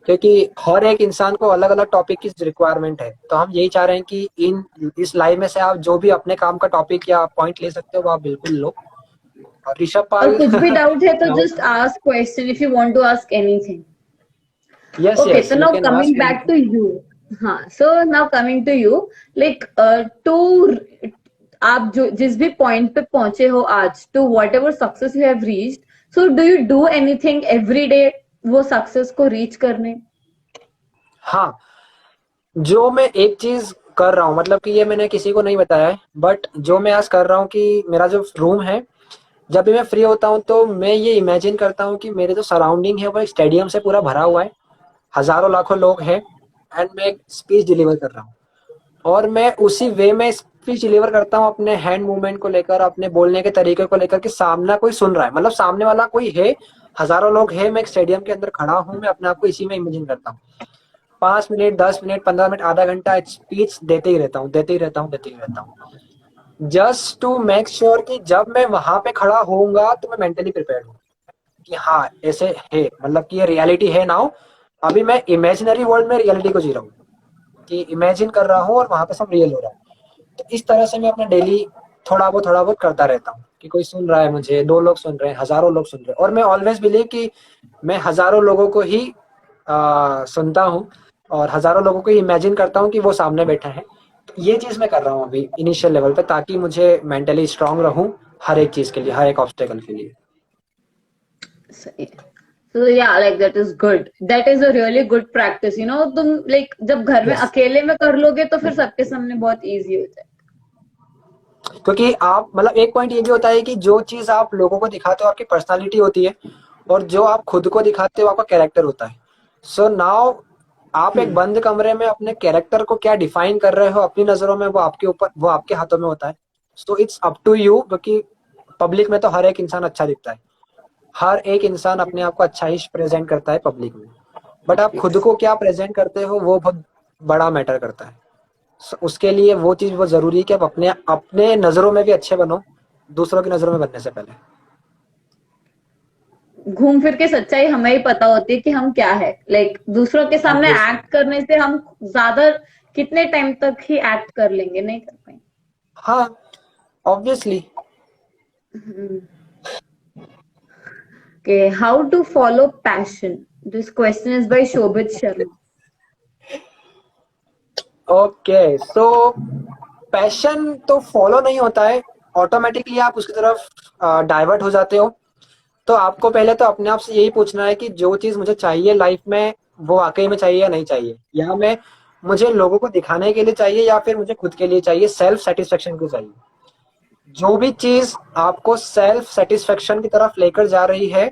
क्योंकि हर एक इंसान को अलग अलग टॉपिक की रिक्वायरमेंट है। तो हम यही चाह रहे हैं कि इस लाइव में से आप जो भी अपने काम का टॉपिक या पॉइंट ले सकते हो वो आप बिल्कुल लो। और ऋषभ और पाल कुछ भी डाउट है तो just ask question if you want to ask anything. Yes Okay, yes so you now can coming ask back anything. to you. हाँ, so now coming to you, like to आप जो जिस भी पॉइंट पे पहुंचे हो आज, to whatever success you have reached, so do you do anything every day वो सक्सेस को रीच करने? हाँ, जो मैं एक चीज कर रहा हूँ, मतलब कि ये मैंने किसी को नहीं बताया है, बट जो मैं आज कर रहा हूँ कि मेरा जो रूम है, जब भी मैं फ्री होता हूँ तो मैं ये इमेजिन करता हूँ कि मेरे जो सराउंडिंग है वो एक स्टेडियम से पूरा भरा हुआ है, हजारों लाखों लोग हैं, एंड मैं एक स्पीच डिलीवर कर रहा हूँ। और मैं उसी वे में स्पीच डिलीवर करता हूँ, अपने हैंड मूवमेंट को लेकर, अपने बोलने के तरीके को लेकर, कि सामने कोई सुन रहा है, मतलब सामने वाला कोई है, हजारों लोग हैं, मैं एक स्टेडियम के अंदर खड़ा हूँ, मैं अपने आप को इसी में इमेजिन करता हूँ। 5 मिनट, 10 मिनट, 15 मिनट, आधा घंटा स्पीच देते ही रहता हूँ, देते ही रहता हूँ, देते ही रहता हूँ, जस्ट टू मेक श्योर कि जब मैं वहां पे खड़ा होऊंगा तो मैं मेंटली प्रिपेयर हूँ कि हाँ ऐसे है, मतलब कि ये रियलिटी है नाउ। अभी मैं इमेजिनरी वर्ल्ड में रियलिटी को जी रहा हूँ, कि इमेजिन कर रहा हूँ और वहां पे सब रियल हो रहा है। तो इस तरह से मैं अपना डेली थोड़ा बहुत करता रहता हूँ, कि कोई सुन रहा है मुझे, 2 लोग सुन रहे हैं, हजारों लोग सुन रहे हैं, और मैं ऑलवेज बिलीव कि मैं हजारों लोगों को ही सुनता हूँ, और हजारों लोगों को इमेजिन करता हूँ कि वो सामने बैठा है। तो ये चीज मैं कर रहा हूँ अभी इनिशियल लेवल पे, ताकि मुझे मेंटली स्ट्रांग रहूँ हर एक चीज के लिए, हर एक ऑब्स्टेकल के लिए। सही है। So yeah, like that is good. That is a really good practice. You know, तुम like जब घर में यस, अकेले में कर लोगे तो फिर सबके सामने बहुत easy हो जाए। क्योंकि आप, मतलब एक पॉइंट ये भी होता है कि जो चीज आप लोगों को दिखाते हो आपकी पर्सनालिटी होती है, और जो आप खुद को दिखाते हो आपका कैरेक्टर होता है। सो नाउ आप एक बंद कमरे में अपने कैरेक्टर को क्या डिफाइन कर रहे हो अपनी नजरों में, वो आपके ऊपर, वो आपके हाथों में होता है। So it's up to you, क्योंकि पब्लिक में तो हर एक इंसान अच्छा दिखता है, हर एक इंसान अपने आप को अच्छा ही प्रेजेंट करता है पब्लिक में, बट आप खुद को क्या प्रेजेंट करते हो वो बहुत बड़ा मैटर करता है। उसके लिए वो चीज बहुत जरूरी है कि आप अपने अपने नजरों में भी अच्छे बनो, दूसरों की नजरों में बनने से पहले। घूम फिर के सच्चाई हमें ही पता होती है कि हम क्या है। लाइक दूसरों के सामने ऑब्वियसली। एक्ट करने से हम ज्यादा कितने टाइम तक ही एक्ट कर लेंगे, नहीं कर पाएंगे। हाँ, obviously. Okay, how to follow passion? This question is by Shobhit Sharma. Okay, so passion तो फॉलो नहीं होता है, ऑटोमेटिकली आप उसकी तरफ डाइवर्ट हो जाते हो। तो आपको पहले तो अपने आप से यही पूछना है कि जो चीज मुझे चाहिए लाइफ में वो वाकई में चाहिए या नहीं चाहिए, या मैं, मुझे लोगों को दिखाने के लिए चाहिए या फिर मुझे खुद के लिए चाहिए, सेल्फ सेटिस्फेक्शन को चाहिए। जो भी चीज आपको सेल्फ सेटिस्फेक्शन की तरफ लेकर जा रही है,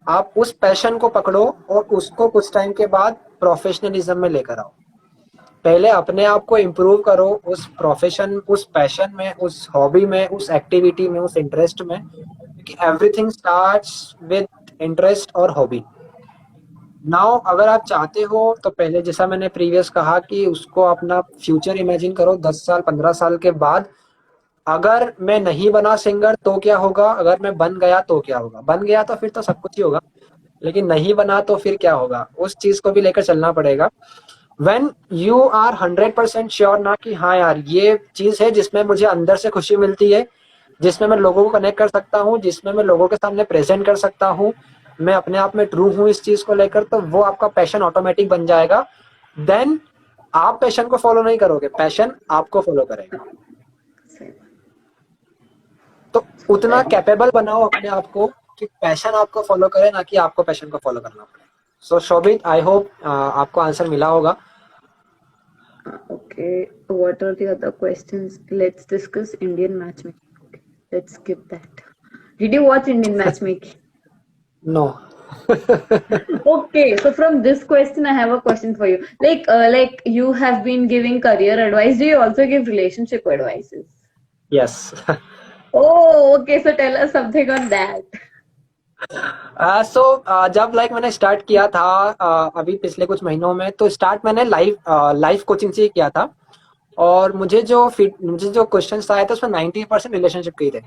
आप उस पैशन को पकड़ो और उसको कुछ टाइम के बाद प्रोफेशनलिज्म में लेकर आओ। पहले अपने आप को इम्प्रूव करो उस प्रोफेशन, उस पैशन में, उस हॉबी में, उस एक्टिविटी में, उस इंटरेस्ट में, क्योंकि एवरीथिंग स्टार्ट्स विद इंटरेस्ट और हॉबी। नाउ अगर आप चाहते हो तो पहले, जैसा मैंने प्रीवियस कहा, कि उसको अपना फ्यूचर इमेजिन करो 10 साल 15 साल के बाद। अगर मैं नहीं बना सिंगर तो क्या होगा, अगर मैं बन गया तो क्या होगा, बन गया तो फिर तो सब कुछ ही होगा, लेकिन नहीं बना तो फिर क्या होगा, उस चीज को भी लेकर चलना पड़ेगा। वेन यू आर 100% श्योर ना कि हाँ यार ये चीज है जिसमें मुझे अंदर से खुशी मिलती है, जिसमें मैं लोगों को कनेक्ट कर सकता हूँ, जिसमें मैं लोगों के सामने प्रेजेंट कर सकता हूँ, मैं अपने आप में ट्रू हूँ इस चीज को लेकर, तो वो आपका पैशन ऑटोमेटिक बन जाएगा। देन आप पैशन को फॉलो नहीं करोगे, पैशन आपको फॉलो करेगा। तो उतना कैपेबल बनाओ अपने आप को कि पैशन आपको फॉलो करे, ना कि आपको पैशन को फॉलो करना पड़े। सो शोभित, आई होप आपको आंसर मिला होगा। Okay, what are the other questions? Let's discuss Indian matchmaking. Okay, let's skip that. Did you watch Indian matchmaking? No. Okay, so from this question, I have a question for you. Like you have been giving career advice. Do you also give relationship advices? Yes. Oh, okay. So tell us something on that. सो जब मैंने start किया था अभी पिछले कुछ महीनों में, तो स्टार्ट मैंने लाइफ कोचिंग से ही किया था। और मुझे जो क्वेश्चन आए थे उसमें 90% रिलेशनशिप के ही थे,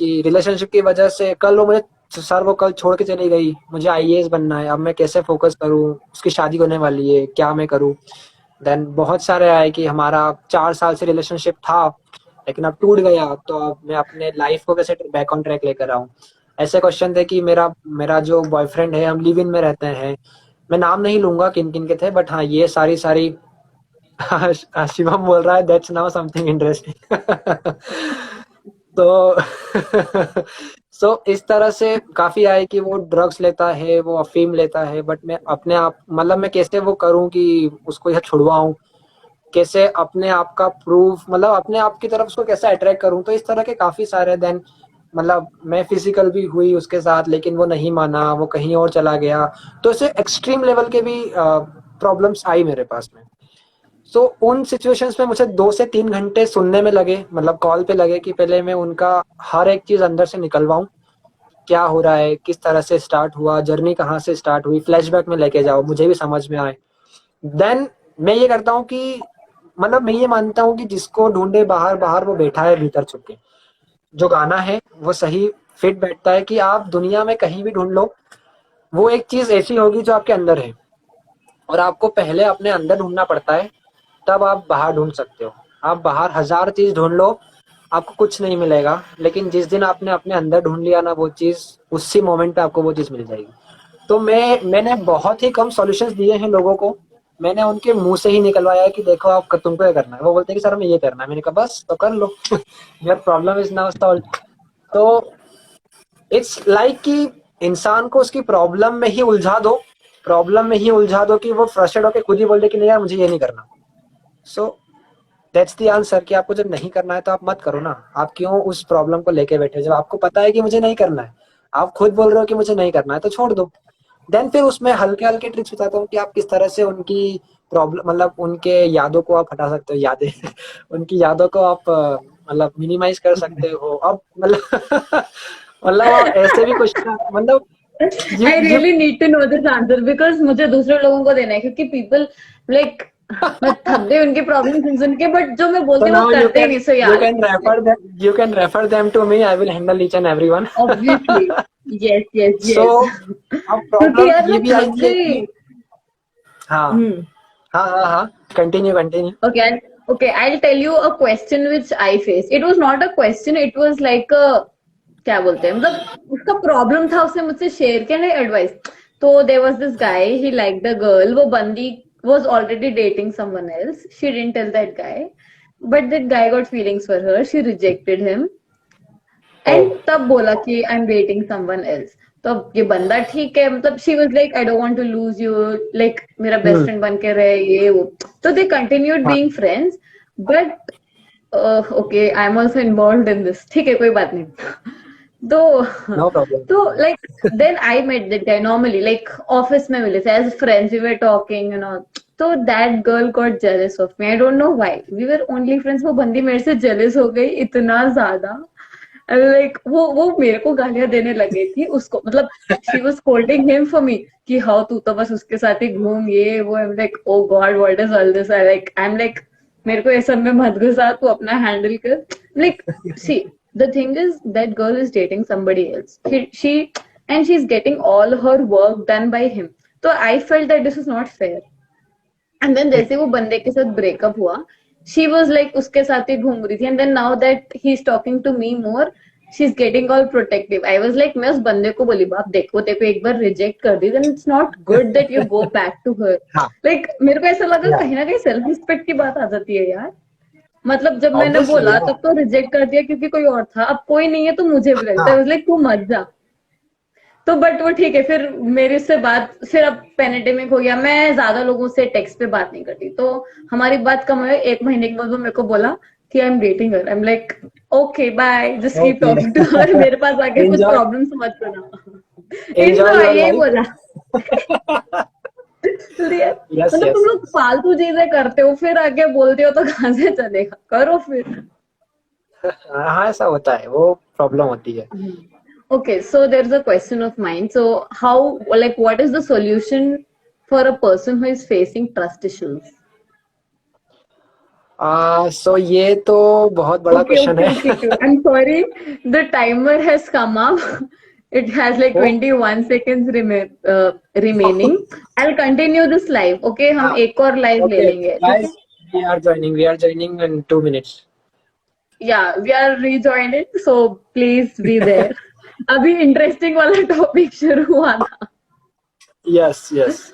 कि रिलेशनशिप की वजह से कल वो मुझे सर वो कल छोड़ के चली गई, मुझे आईएएस बनना है, अब मैं कैसे फोकस करूँ, उसकी शादी होने वाली है, क्या मैं करूँ। देन बहुत सारे आए कि हमारा 4 साल से रिलेशनशिप था लेकिन अब टूट गया, तो अब मैं अपने लाइफ को कैसे बैक ऑन ट्रैक लेकर आऊँ। ऐसे क्वेश्चन थे कि मेरा मेरा जो बॉयफ्रेंड है, हम लिव इन में रहते हैं, मैं नाम नहीं लूंगा किन किन के थे, बट हाँ ये सारी सारी शिवम बोल रहा है दैट्स नाउ समथिंग इंटरेस्टिंग। तो सो इस तरह से काफी आए कि वो ड्रग्स लेता है, वो अफीम लेता है, बट मैं अपने आप मतलब मैं कैसे वो करूं कि उसको यह छुड़वाऊं, कैसे अपने आप का प्रूफ मतलब अपने आप की तरफ उसको कैसे अट्रैक्ट करूं। तो इस तरह के काफी सारे देन मतलब मैं फिजिकल भी हुई उसके साथ लेकिन वो नहीं माना, वो कहीं और चला गया। तो ऐसे एक्सट्रीम लेवल के भी प्रॉब्लम्स आई मेरे पास में। सो उन सिचुएशंस में मुझे 2 से 3 घंटे सुनने में लगे, मतलब कॉल पे लगे कि पहले मैं उनका हर एक चीज अंदर से निकलवाऊं, क्या हो रहा है, किस तरह से स्टार्ट हुआ, जर्नी कहाँ से स्टार्ट हुई, फ्लैशबैक में लेके जाओ, मुझे भी समझ में आए। देन मैं ये करता हूँ कि मतलब मैं ये मानता हूँ कि जिसको ढूंढे बाहर बाहर वो बैठा है भीतर छुप के। जो गाना है वो सही फिट बैठता है कि आप दुनिया में कहीं भी ढूंढ लो, वो एक चीज ऐसी होगी जो आपके अंदर है, और आपको पहले अपने अंदर ढूंढना पड़ता है, तब आप बाहर ढूंढ सकते हो। आप बाहर हजार चीज ढूंढ लो, आपको कुछ नहीं मिलेगा, लेकिन जिस दिन आपने अपने अंदर ढूंढ लिया ना वो चीज, उसी मोमेंट पे आपको वो चीज मिल जाएगी। तो मैंने बहुत ही कम सॉल्यूशंस दिए हैं लोगों को, मैंने उनके मुंह से ही निकलवाया है कि देखो आप तुमको ये करना है, वो बोलते हैं कि सर हमें ये करना है, मैंने कहा बस तो कर लो। Your problem is now solve. तो इट्स लाइक कि इंसान को उसकी प्रॉब्लम में ही उलझा दो, प्रॉब्लम में ही उलझा दो कि वो फ्रस्ट्रेट होकर खुद ही बोल दे कि नहीं यार मुझे ये नहीं करना। सो दैट्स द आंसर कि आपको जब नहीं करना है तो आप मत करो ना। आप क्यों उस प्रॉब्लम को लेके बैठे हो? जब आपको पता है कि मुझे नहीं करना है, आप खुद बोल रहे हो कि मुझे नहीं करना है, तो छोड़ दो। देन फिर उसमें हल्के हल्के ट्रिक्स बताता हूँ कि आप किस तरह से उनकी प्रॉब्लम मतलब उनके यादों को आप हटा सकते हो, यादें उनकी यादों को आप मतलब मिनिमाइज कर सकते हो। अब मतलब मतलब ऐसे भी कुछ मतलब you I you really need to know this answer because मुझे दूसरे लोगों को देना है क्योंकि people like मैं थक गई उनकी प्रॉब्लम सुन सुन के, बट जो मैं so बोलती हूँ वो now you करते ही can नहीं, सो you यार can refer them to me. I will handle each and everyone. Obviously yes yes so yes. अब क्योंकि प्रॉब्लम यार ये मैं भी थक आती है गई। कि हाँ हम्म। हाँ हाँ हाँ, continue continue. Okay, okay, I'll tell you a question which I faced. It was not a question, it was like a क्या बोलते हैं मतलब उसका प्रॉब्लम था, उसने मुझसे शेयर किया ना एडवाइस। तो there was this guy, he like the girl, वो बंदी was already dating someone else. She didn't tell that guy, but that guy got feelings for her. She rejected him oh and तब बोला कि I am dating someone else. तो अब ये बंदा ठीक है, मतलब she was like I don't want to lose you, like मेरा बेस्ट हम्म फ्रेंड बन के रहे ये वो। तो दे कंटिन्यूड हाँ being friends, but okay I am also involved in this, ठीक है कोई बात नहीं। तो नो प्रॉब्लम। तो like then I met that guy normally, like office में मिले थे as friends, we were talking and all. तो that girl got jealous of me, I don't know why, we were only friends, वो बंदी मेरे से jealous हो गई इतना ज्यादा। लाइक वो मेरे को गालियां देने लगी थी उसको, मतलब she was scolding him for me कि हाउ तू तो बस उसके साथ ही घूम ये वो। आई am like oh God what is all this, I am like मेरे को ये सब में मत घुसा, तू अपना हैंडल कर। Like see the thing is that girl is dating somebody else, she and she's getting all her work done by him. तो I felt that this is not fair. And then जैसे वो बंदे के साथ breakup हुआ, she was like उसके साथ ही घूम रही थी, and then now that he is talking to me more, she is getting all protective. I was like मैं उस बंदे को बोली बाप देखो तेरे को एक बार रिजेक्ट कर दी, then it's not good that you go back to her. हाँ लाइक मेरे को ऐसा लगा या कहीं ना कहीं सेल्फ रिस्पेक्ट की बात आ जाती है यार। मतलब जब मैंने ऑब्वियसली बोला या तब तो रिजेक्ट कर दिया क्योंकि कोई और था, अब कोई नहीं है तो मुझे भी लगता हाँ है लाइक तू मत जा। तो बट वो ठीक है, फिर मेरे से बात, फिर अब पेंडेमिक हो गया, मैं ज्यादा लोगों से टेक्स्ट पे बात नहीं करती, तो हमारी बात कम हुई। 1 महीने के बाद वो मेरे को बोला कि I am dating her. I am like okay bye, just keep okay. Talking to her, मेरे पास आके कुछ एंजॉय प्रॉब्लम मत करना। एंजॉय एंजॉय योर यही लाइफ। बोला। Real- यस मतलब तुम यस। लोग फालतू चीजें करते हो फिर आगे बोलते हो तो कहाँ से चलेगा, करो फिर। हाँ ऐसा होता है, वो प्रॉब्लम होती है। Okay, so there's a question of mine. So how, like, what is the solution for a person who is facing trust issues? सो ये तो बहुत बड़ा Okay, क्वेश्चन okay, है. okay, okay. I'm sorry. The timer has come up. It has like oh, 21 seconds remaining. I'll continue this live. Okay, हम हाँ, एक और live ले okay, लेंगे, ठीक है? guys, we are joining in 2 minutes. Yeah, we are rejoining, so please be there. अभी interesting वाला topic शुरू हुआ था. Yes, yes.